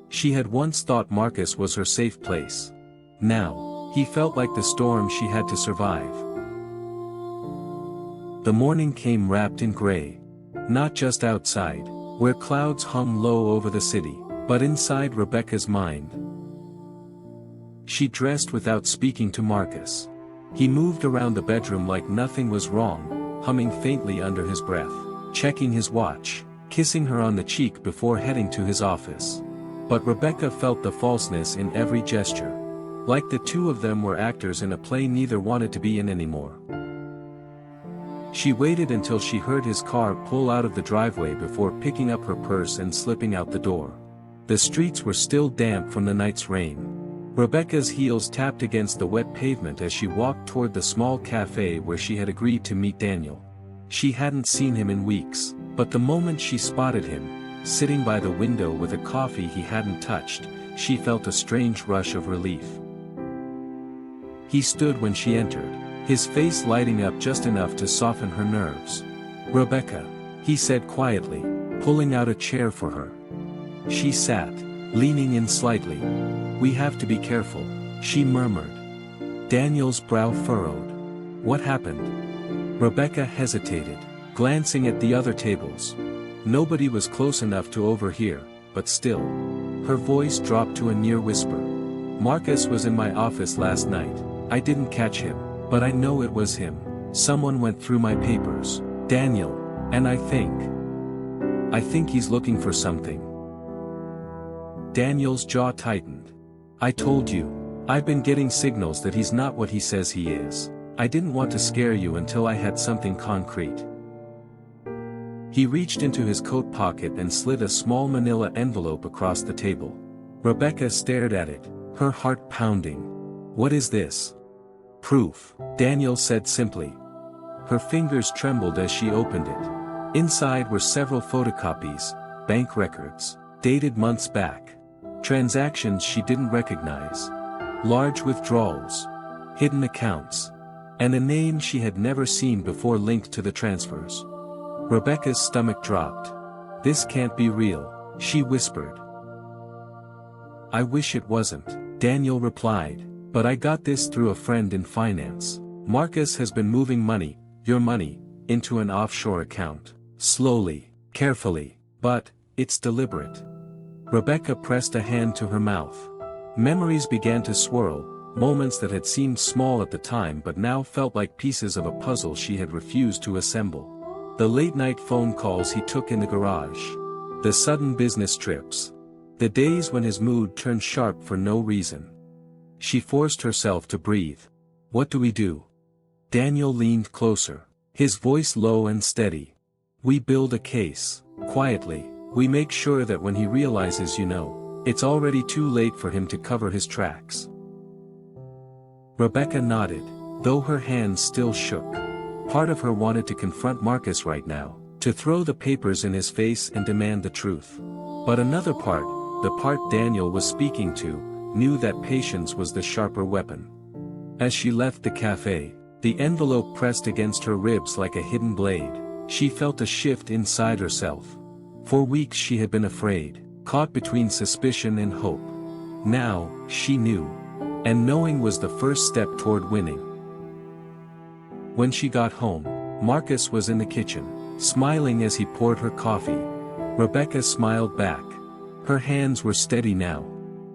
S1: She had once thought Marcus was her safe place. Now, he felt like the storm she had to survive. The morning came wrapped in gray. Not just outside, where clouds hung low over the city, but inside Rebecca's mind. She dressed without speaking to Marcus. He moved around the bedroom like nothing was wrong, humming faintly under his breath, checking his watch, kissing her on the cheek before heading to his office. But Rebecca felt the falseness in every gesture. Like the two of them were actors in a play neither wanted to be in anymore. She waited until she heard his car pull out of the driveway before picking up her purse and slipping out the door. The streets were still damp from the night's rain. Rebecca's heels tapped against the wet pavement as she walked toward the small cafe where she had agreed to meet Daniel. She hadn't seen him in weeks, but the moment she spotted him, sitting by the window with a coffee he hadn't touched, she felt a strange rush of relief. He stood when she entered, his face lighting up just enough to soften her nerves. "Rebecca," he said quietly, pulling out a chair for her. She sat, leaning in slightly. "We have to be careful," she murmured. Daniel's brow furrowed. "What happened?" Rebecca hesitated, glancing at the other tables. Nobody was close enough to overhear, but still. Her voice dropped to a near whisper. "Marcus was in my office last night. I didn't catch him, but I know it was him. Someone went through my papers, Daniel, and I think he's looking for something." Daniel's jaw tightened. "I told you. I've been getting signals that he's not what he says he is. I didn't want to scare you until I had something concrete." He reached into his coat pocket and slid a small manila envelope across the table. Rebecca stared at it, her heart pounding. "What is this?" "Proof," Daniel said simply. Her fingers trembled as she opened it. Inside were several photocopies, bank records, dated months back. Transactions she didn't recognize. Large withdrawals. Hidden accounts. And a name she had never seen before linked to the transfers. Rebecca's stomach dropped. "This can't be real," she whispered. "I wish it wasn't," Daniel replied, "but I got this through a friend in finance. Marcus has been moving money, your money, into an offshore account. Slowly, carefully, but it's deliberate." Rebecca pressed a hand to her mouth. Memories began to swirl, moments that had seemed small at the time but now felt like pieces of a puzzle she had refused to assemble. The late-night phone calls he took in the garage. The sudden business trips. The days when his mood turned sharp for no reason. She forced herself to breathe. "What do we do?" Daniel leaned closer, his voice low and steady. "We build a case, quietly. We make sure that when he realizes it's already too late for him to cover his tracks." Rebecca nodded, though her hands still shook. Part of her wanted to confront Marcus right now, to throw the papers in his face and demand the truth. But another part, the part Daniel was speaking to, knew that patience was the sharper weapon. As she left the cafe, the envelope pressed against her ribs like a hidden blade. She felt a shift inside herself. For weeks she had been afraid, caught between suspicion and hope. Now, she knew. And knowing was the first step toward winning. When she got home, Marcus was in the kitchen, smiling as he poured her coffee. Rebecca smiled back. Her hands were steady now.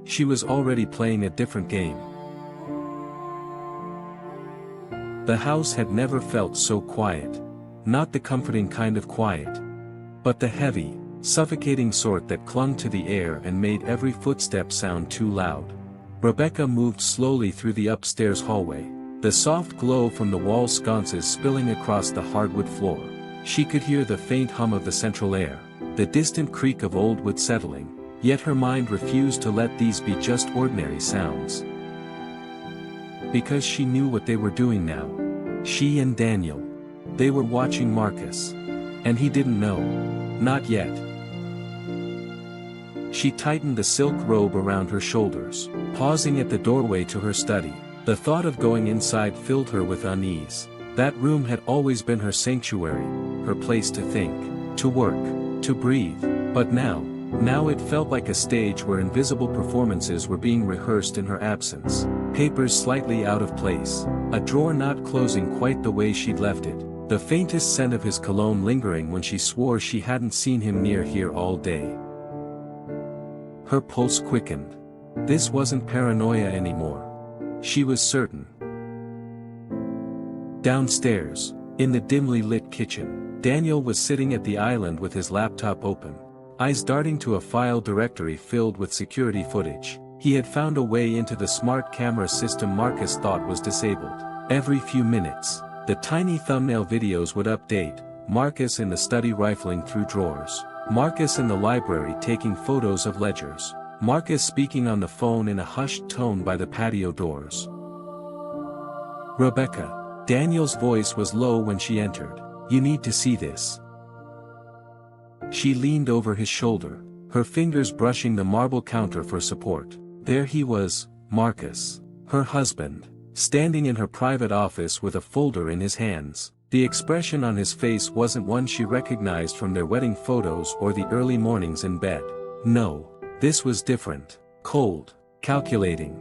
S1: She was already playing a different game. The house had never felt so quiet. Not the comforting kind of quiet, but the heavy, suffocating sort that clung to the air and made every footstep sound too loud. Rebecca moved slowly through the upstairs hallway, the soft glow from the wall sconces spilling across the hardwood floor. She could hear the faint hum of the central air, the distant creak of old wood settling, yet her mind refused to let these be just ordinary sounds. Because she knew what they were doing now. She and Daniel. They were watching Marcus. And he didn't know. Not yet. She tightened the silk robe around her shoulders, pausing at the doorway to her study. The thought of going inside filled her with unease. That room had always been her sanctuary, her place to think, to work, to breathe. But now it felt like a stage where invisible performances were being rehearsed in her absence. Papers slightly out of place, a drawer not closing quite the way she'd left it, the faintest scent of his cologne lingering when she swore she hadn't seen him near here all day. Her pulse quickened. This wasn't paranoia anymore. She was certain. Downstairs, in the dimly lit kitchen, Daniel was sitting at the island with his laptop open, eyes darting to a file directory filled with security footage. He had found a way into the smart camera system Marcus thought was disabled. Every few minutes, the tiny thumbnail videos would update, Marcus in the study rifling through drawers, Marcus in the library taking photos of ledgers, Marcus speaking on the phone in a hushed tone by the patio doors. Rebecca. Daniel's voice was low when she entered. You need to see this. She leaned over his shoulder, her fingers brushing the marble counter for support. There he was, Marcus, her husband, standing in her private office with a folder in his hands. The expression on his face wasn't one she recognized from their wedding photos or the early mornings in bed. No, this was different, cold, calculating.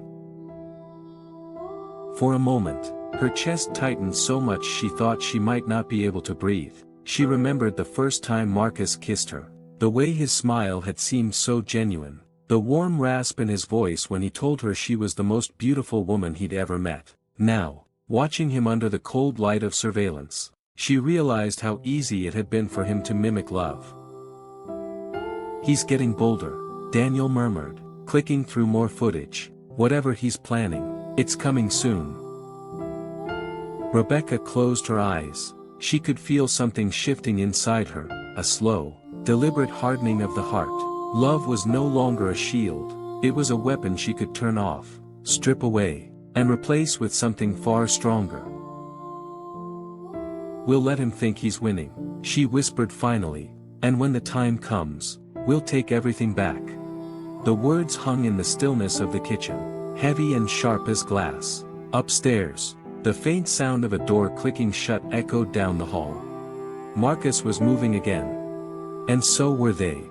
S1: For a moment, her chest tightened so much she thought she might not be able to breathe. She remembered the first time Marcus kissed her. The way his smile had seemed so genuine. The warm rasp in his voice when he told her she was the most beautiful woman he'd ever met. Now, watching him under the cold light of surveillance, she realized how easy it had been for him to mimic love. He's getting bolder, Daniel murmured, clicking through more footage. Whatever he's planning, it's coming soon. Rebecca closed her eyes. She could feel something shifting inside her, a slow, deliberate hardening of the heart. Love was no longer a shield, it was a weapon she could turn off, strip away, and replace with something far stronger. We'll let him think he's winning, she whispered finally, and when the time comes, we'll take everything back. The words hung in the stillness of the kitchen, heavy and sharp as glass. Upstairs, the faint sound of a door clicking shut echoed down the hall. Marcus was moving again. And so were they.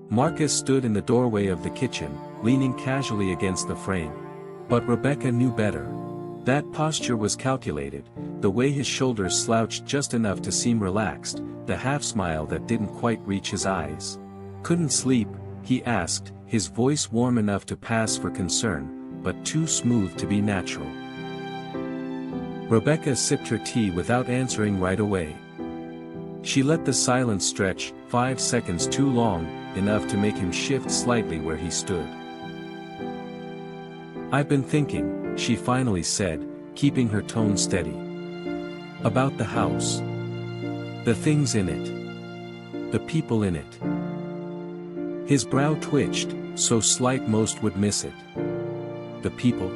S1: Marcus stood in the doorway of the kitchen, leaning casually against the frame. But Rebecca knew better. That posture was calculated, the way his shoulders slouched just enough to seem relaxed, the half-smile that didn't quite reach his eyes. Couldn't sleep, he asked, his voice warm enough to pass for concern, but too smooth to be natural. Rebecca sipped her tea without answering right away. She let the silence stretch, 5 seconds too long, enough to make him shift slightly where he stood. I've been thinking, she finally said, keeping her tone steady. About the house. The things in it. The people in it. His brow twitched, so slight most would miss it. The people?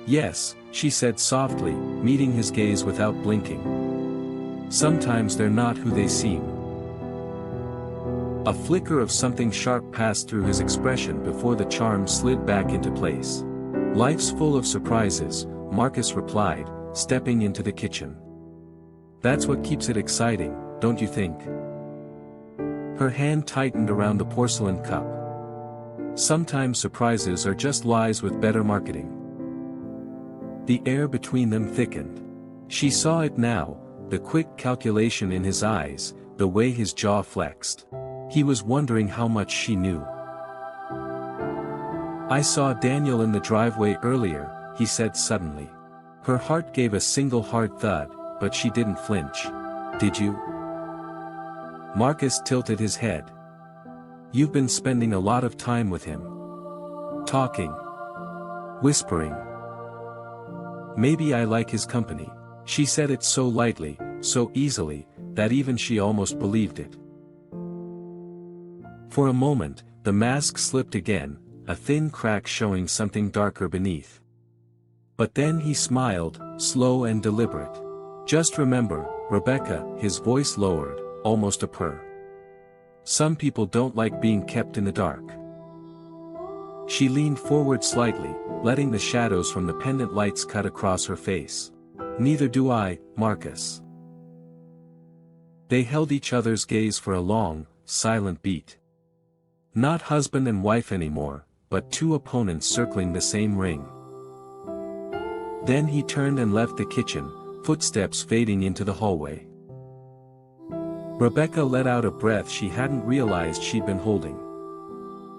S1: Yes, she said softly, meeting his gaze without blinking. Sometimes they're not who they seem. A flicker of something sharp passed through his expression before the charm slid back into place. "Life's full of surprises," Marcus replied, stepping into the kitchen. "That's what keeps it exciting, don't you think?" Her hand tightened around the porcelain cup. Sometimes surprises are just lies with better marketing. The air between them thickened. She saw it now, the quick calculation in his eyes, the way his jaw flexed. He was wondering how much she knew. "I saw Daniel in the driveway earlier," he said suddenly. Her heart gave a single hard thud, but she didn't flinch. "Did you?" Marcus tilted his head. "You've been spending a lot of time with him. Talking. Whispering. Maybe I like his company." She said it so lightly, so easily, that even she almost believed it. For a moment, the mask slipped again, a thin crack showing something darker beneath. But then he smiled, slow and deliberate. "Just remember, Rebecca," his voice lowered, almost a purr. "Some people don't like being kept in the dark." She leaned forward slightly, letting the shadows from the pendant lights cut across her face. "Neither do I, Marcus." They held each other's gaze for a long, silent beat. Not husband and wife anymore, but two opponents circling the same ring. Then he turned and left the kitchen, footsteps fading into the hallway. Rebecca let out a breath she hadn't realized she'd been holding.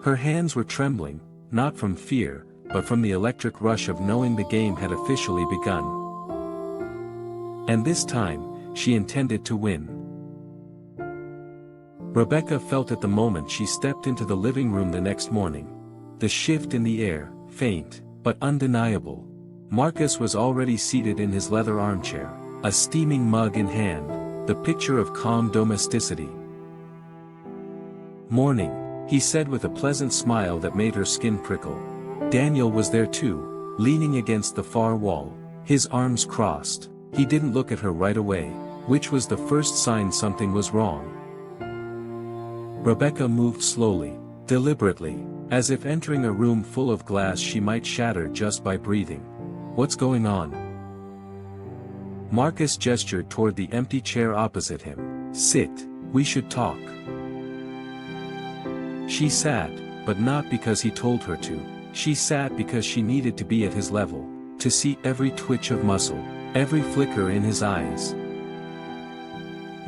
S1: Her hands were trembling, not from fear, but from the electric rush of knowing the game had officially begun. And this time, she intended to win. Rebecca felt at the moment she stepped into the living room the next morning. The shift in the air, faint, but undeniable. Marcus was already seated in his leather armchair, a steaming mug in hand, the picture of calm domesticity. "Morning," he said with a pleasant smile that made her skin prickle. Daniel was there too, leaning against the far wall, his arms crossed. He didn't look at her right away, which was the first sign something was wrong. Rebecca moved slowly, deliberately, as if entering a room full of glass she might shatter just by breathing. "What's going on?" Marcus gestured toward the empty chair opposite him. "Sit, we should talk." She sat, but not because he told her to. She sat because she needed to be at his level, to see every twitch of muscle, every flicker in his eyes.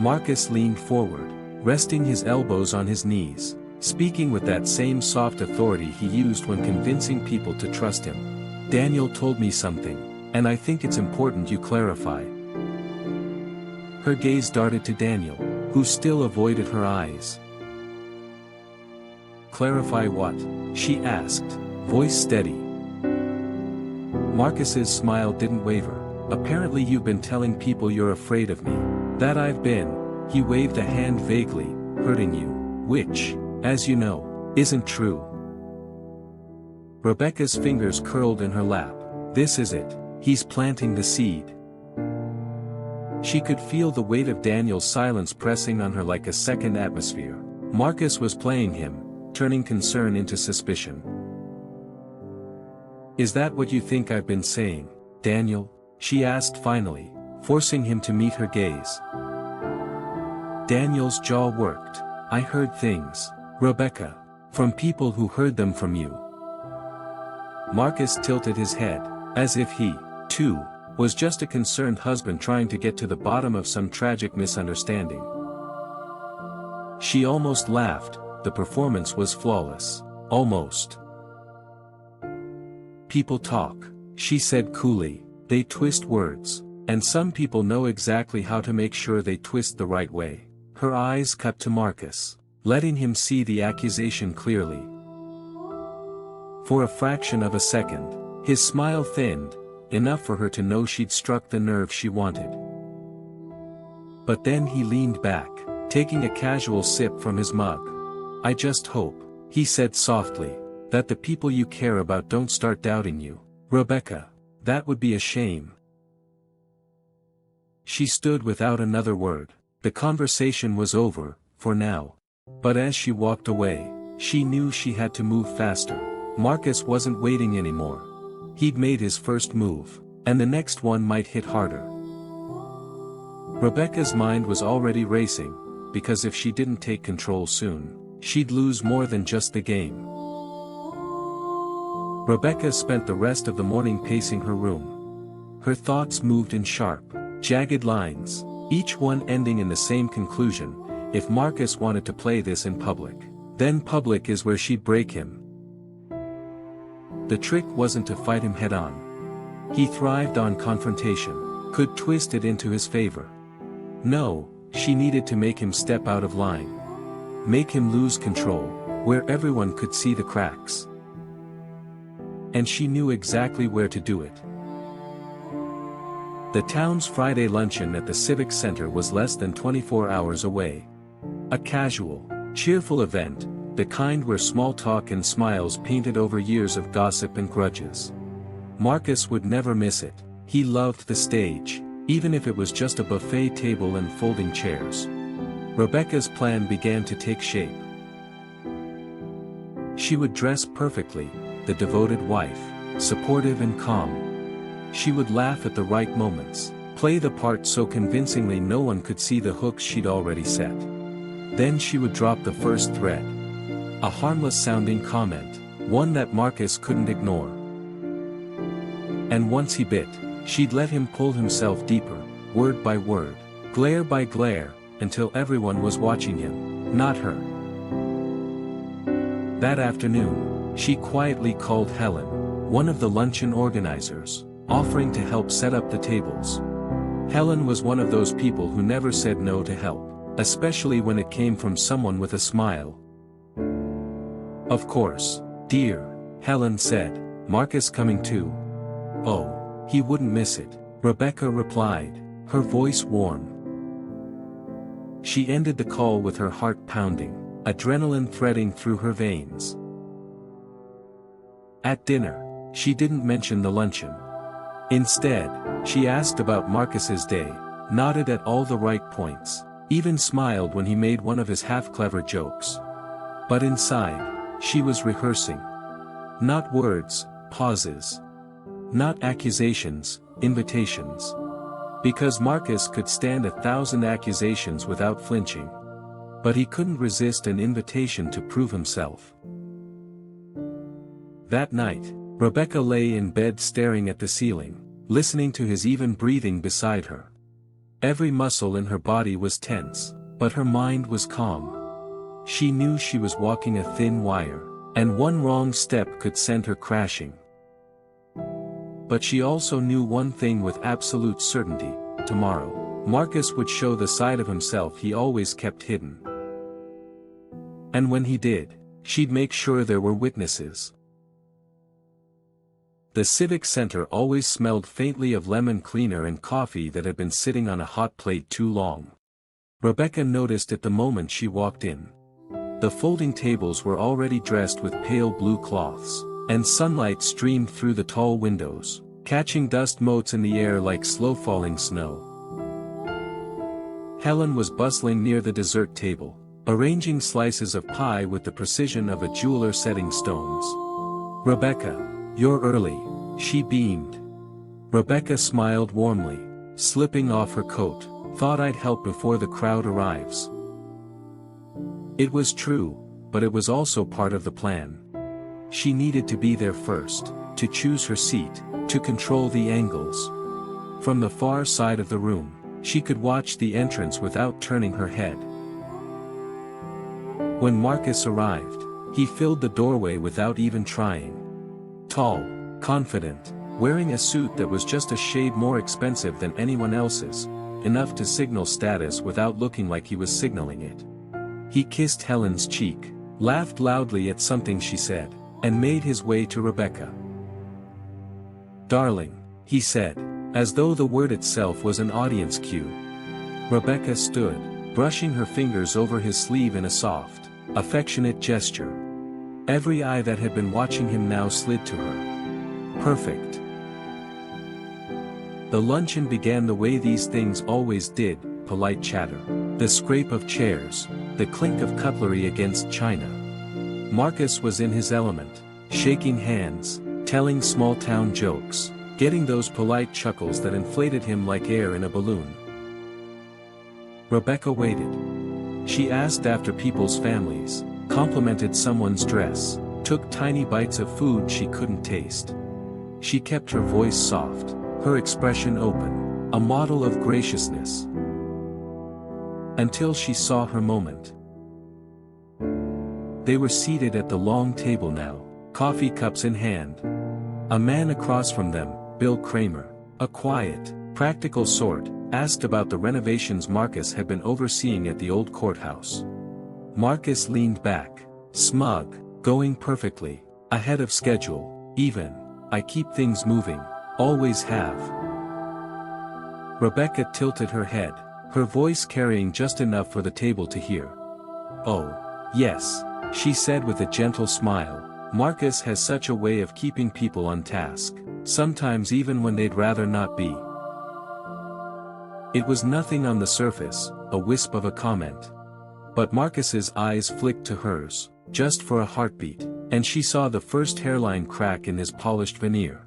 S1: Marcus leaned forward, resting his elbows on his knees, speaking with that same soft authority he used when convincing people to trust him. "Daniel told me something, and I think it's important you clarify." Her gaze darted to Daniel, who still avoided her eyes. "Clarify what?" she asked, voice steady. Marcus's smile didn't waver. "Apparently you've been telling people you're afraid of me. That I've been," he waved a hand vaguely, "hurting you, which, as you know, isn't true." Rebecca's fingers curled in her lap. "This is it, he's planting the seed." She could feel the weight of Daniel's silence pressing on her like a second atmosphere. Marcus was playing him, turning concern into suspicion. "Is that what you think I've been saying, Daniel?" she asked finally, forcing him to meet her gaze. Daniel's jaw worked. "I heard things, Rebecca. From people who heard them from you." Marcus tilted his head, as if he, too, was just a concerned husband trying to get to the bottom of some tragic misunderstanding. She almost laughed, the performance was flawless. Almost. "People talk," she said coolly. "They twist words, and some people know exactly how to make sure they twist the right way." Her eyes cut to Marcus, letting him see the accusation clearly. For a fraction of a second, his smile thinned, enough for her to know she'd struck the nerve she wanted. But then he leaned back, taking a casual sip from his mug. "I just hope," he said softly, "that the people you care about don't start doubting you, Rebecca. That would be a shame." She stood without another word. The conversation was over, for now. But as she walked away, she knew she had to move faster. Marcus wasn't waiting anymore. He'd made his first move, and the next one might hit harder. Rebecca's mind was already racing, because if she didn't take control soon, she'd lose more than just the game. Rebecca spent the rest of the morning pacing her room. Her thoughts moved in sharp, jagged lines, each one ending in the same conclusion: if Marcus wanted to play this in public, then public is where she'd break him. The trick wasn't to fight him head-on. He thrived on confrontation, could twist it into his favor. No, she needed to make him step out of line. Make him lose control, where everyone could see the cracks. And she knew exactly where to do it. The town's Friday luncheon at the Civic Center was less than 24 hours away. A casual, cheerful event, the kind where small talk and smiles painted over years of gossip and grudges. Marcus would never miss it. He loved the stage, even if it was just a buffet table and folding chairs. Rebecca's plan began to take shape. She would dress perfectly, the devoted wife, supportive and calm. She would laugh at the right moments, play the part so convincingly no one could see the hooks she'd already set. Then she would drop the first thread. A harmless-sounding comment, one that Marcus couldn't ignore. And once he bit, she'd let him pull himself deeper, word by word, glare by glare, until everyone was watching him, not her. That afternoon, she quietly called Helen, one of the luncheon organizers, offering to help set up the tables. Helen was one of those people who never said no to help, especially when it came from someone with a smile. "Of course, dear," Helen said. "Marcus coming too?" "Oh, he wouldn't miss it," Rebecca replied, her voice warm. She ended the call with her heart pounding, adrenaline threading through her veins. At dinner, she didn't mention the luncheon. Instead, she asked about Marcus's day, nodded at all the right points, even smiled when he made one of his half-clever jokes. But inside, she was rehearsing. Not words, pauses. Not accusations, invitations. Because Marcus could stand 1,000 accusations without flinching. But he couldn't resist an invitation to prove himself. That night, Rebecca lay in bed staring at the ceiling, listening to his even breathing beside her. Every muscle in her body was tense, but her mind was calm. She knew she was walking a thin wire, and one wrong step could send her crashing. But she also knew one thing with absolute certainty: tomorrow, Marcus would show the side of himself he always kept hidden. And when he did, she'd make sure there were witnesses. The Civic Center always smelled faintly of lemon cleaner and coffee that had been sitting on a hot plate too long. Rebecca noticed it the moment she walked in. The folding tables were already dressed with pale blue cloths, and sunlight streamed through the tall windows, catching dust motes in the air like slow-falling snow. Helen was bustling near the dessert table, arranging slices of pie with the precision of a jeweler setting stones. "Rebecca, you're early," she beamed. Rebecca smiled warmly, slipping off her coat. "Thought I'd help before the crowd arrives." It was true, but it was also part of the plan. She needed to be there first, to choose her seat, to control the angles. From the far side of the room, she could watch the entrance without turning her head. When Marcus arrived, he filled the doorway without even trying. Tall, confident, wearing a suit that was just a shade more expensive than anyone else's, enough to signal status without looking like he was signaling it. He kissed Helen's cheek, laughed loudly at something she said, and made his way to Rebecca. "Darling," he said, as though the word itself was an audience cue. Rebecca stood, brushing her fingers over his sleeve in a soft, affectionate gesture. Every eye that had been watching him now slid to her. Perfect. The luncheon began the way these things always did: polite chatter, the scrape of chairs, the clink of cutlery against china. Marcus was in his element, shaking hands, telling small-town jokes, getting those polite chuckles that inflated him like air in a balloon. Rebecca waited. She asked after people's families, complimented someone's dress, took tiny bites of food she couldn't taste. She kept her voice soft, her expression open, a model of graciousness. Until she saw her moment. They were seated at the long table now, coffee cups in hand. A man across from them, Bill Kramer, a quiet, practical sort, asked about the renovations Marcus had been overseeing at the old courthouse. Marcus leaned back, smug, going perfectly, ahead of schedule, even, I keep things moving, always have. Rebecca tilted her head, her voice carrying just enough for the table to hear. Oh, yes, she said with a gentle smile, Marcus has such a way of keeping people on task, sometimes even when they'd rather not be. It was nothing on the surface, a wisp of a comment. But Marcus's eyes flicked to hers, just for a heartbeat, and she saw the first hairline crack in his polished veneer.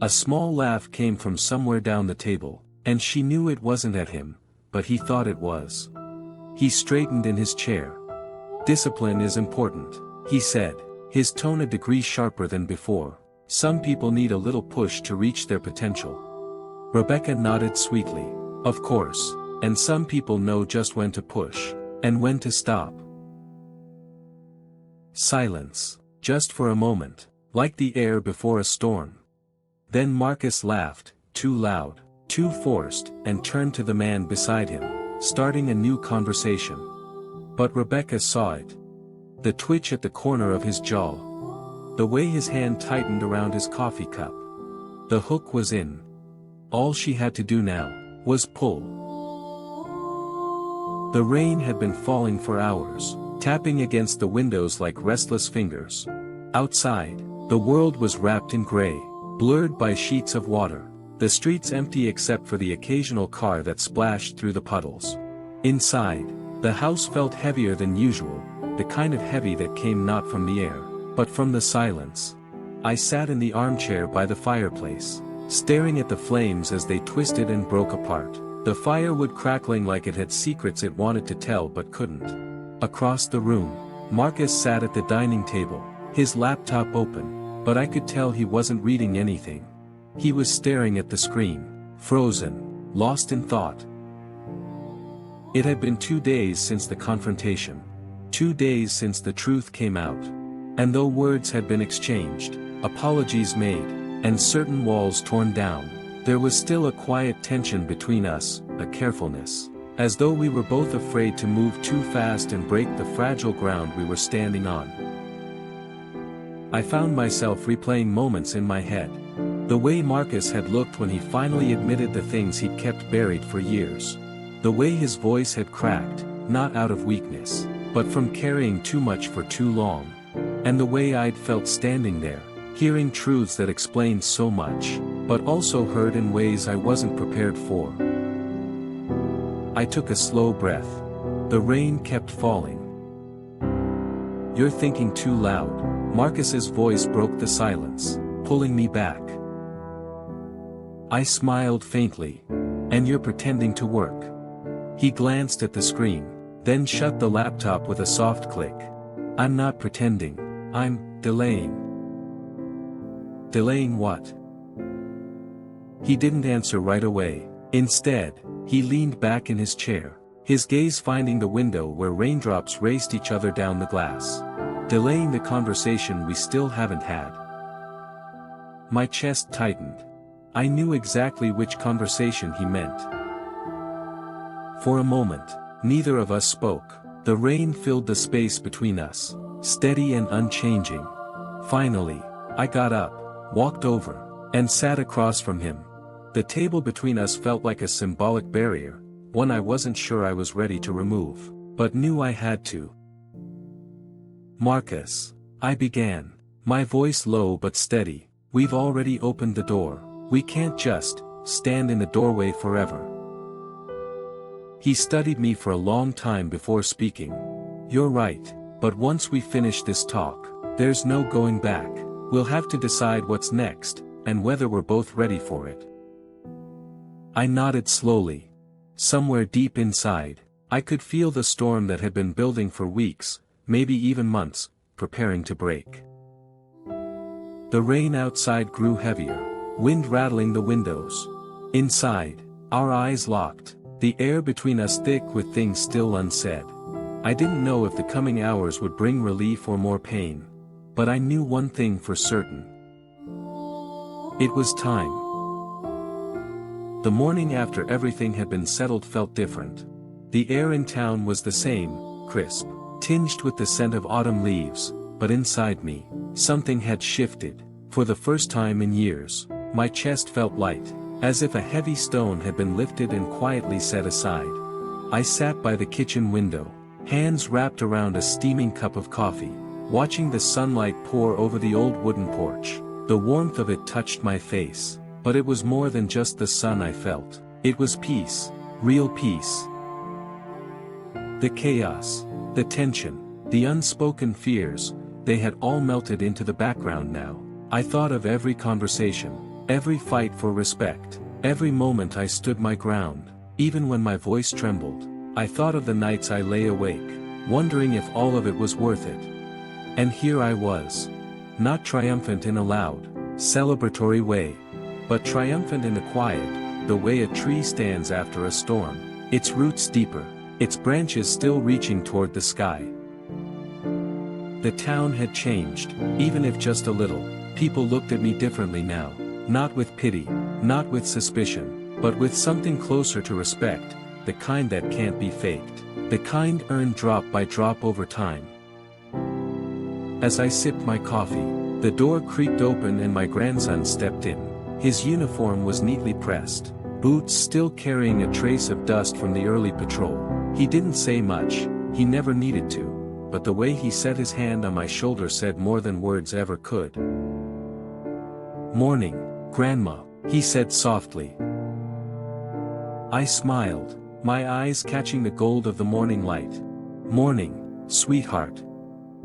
S1: A small laugh came from somewhere down the table, and she knew it wasn't at him, but he thought it was. He straightened in his chair. Discipline is important, he said, his tone a degree sharper than before. Some people need a little push to reach their potential. Rebecca nodded sweetly. Of course, and some people know just when to push, and when to stop. Silence, just for a moment, like the air before a storm. Then Marcus laughed, too loud, too forced, and turned to the man beside him, starting a new conversation. But Rebecca saw it. The twitch at the corner of his jaw. The way his hand tightened around his coffee cup. The hook was in. All she had to do now was pull. The rain had been falling for hours, tapping against the windows like restless fingers. Outside, the world was wrapped in gray, blurred by sheets of water, the streets empty except for the occasional car that splashed through the puddles. Inside, the house felt heavier than usual, the kind of heavy that came not from the air, but from the silence. I sat in the armchair by the fireplace, staring at the flames as they twisted and broke apart, the firewood crackling like it had secrets it wanted to tell but couldn't. Across the room, Marcus sat at the dining table, his laptop open, but I could tell he wasn't reading anything. He was staring at the screen, frozen, lost in thought. It had been 2 days since the confrontation. 2 days since the truth came out. And though words had been exchanged, apologies made, and certain walls torn down, there was still a quiet tension between us, a carefulness, as though we were both afraid to move too fast and break the fragile ground we were standing on. I found myself replaying moments in my head. The way Marcus had looked when he finally admitted the things he'd kept buried for years. The way his voice had cracked, not out of weakness, but from carrying too much for too long. And the way I'd felt standing there, hearing truths that explained so much, but also heard in ways I wasn't prepared for. I took a slow breath. The rain kept falling. You're thinking too loud. Marcus's voice broke the silence, pulling me back. I smiled faintly. And you're pretending to work. He glanced at the screen, then shut the laptop with a soft click. I'm not pretending, I'm delaying. Delaying what? He didn't answer right away. Instead, he leaned back in his chair, his gaze finding the window where raindrops raced each other down the glass. Delaying the conversation we still haven't had. My chest tightened. I knew exactly which conversation he meant. For a moment, neither of us spoke. The rain filled the space between us, steady and unchanging. Finally, I got up, walked over, and sat across from him. The table between us felt like a symbolic barrier, one I wasn't sure I was ready to remove, but knew I had to. Marcus, I began, my voice low but steady, we've already opened the door, we can't just stand in the doorway forever. He studied me for a long time before speaking. You're right, but once we finish this talk, there's no going back. We'll have to decide what's next, and whether we're both ready for it. I nodded slowly. Somewhere deep inside, I could feel the storm that had been building for weeks, maybe even months, preparing to break. The rain outside grew heavier, wind rattling the windows. Inside, our eyes locked, the air between us thick with things still unsaid. I didn't know if the coming hours would bring relief or more pain. But I knew one thing for certain. It was time. The morning after everything had been settled felt different. The air in town was the same, crisp, tinged with the scent of autumn leaves, but inside me, something had shifted. For the first time in years, my chest felt light, as if a heavy stone had been lifted and quietly set aside. I sat by the kitchen window, hands wrapped around a steaming cup of coffee, watching the sunlight pour over the old wooden porch. The warmth of it touched my face, but it was more than just the sun I felt. It was peace, real peace. The chaos, the tension, the unspoken fears, they had all melted into the background now. I thought of every conversation, every fight for respect, every moment I stood my ground, even when my voice trembled. I thought of the nights I lay awake, wondering if all of it was worth it. And here I was. Not triumphant in a loud, celebratory way, but triumphant in the quiet, the way a tree stands after a storm, its roots deeper, its branches still reaching toward the sky. The town had changed, even if just a little. People looked at me differently now, not with pity, not with suspicion, but with something closer to respect, the kind that can't be faked, the kind earned drop by drop over time. As I sipped my coffee, the door creaked open and my grandson stepped in. His uniform was neatly pressed, boots still carrying a trace of dust from the early patrol. He didn't say much, he never needed to, but the way he set his hand on my shoulder said more than words ever could. "Morning, Grandma," he said softly. I smiled, my eyes catching the gold of the morning light. "Morning, sweetheart."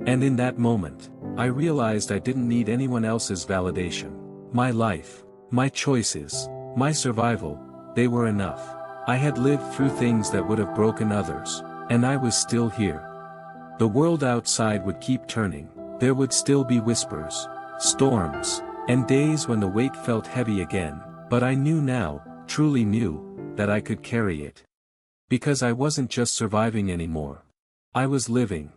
S1: And in that moment, I realized I didn't need anyone else's validation. My life, my choices, my survival, they were enough. I had lived through things that would have broken others, and I was still here. The world outside would keep turning, there would still be whispers, storms, and days when the weight felt heavy again, but I knew now, truly knew, that I could carry it. Because I wasn't just surviving anymore. I was living.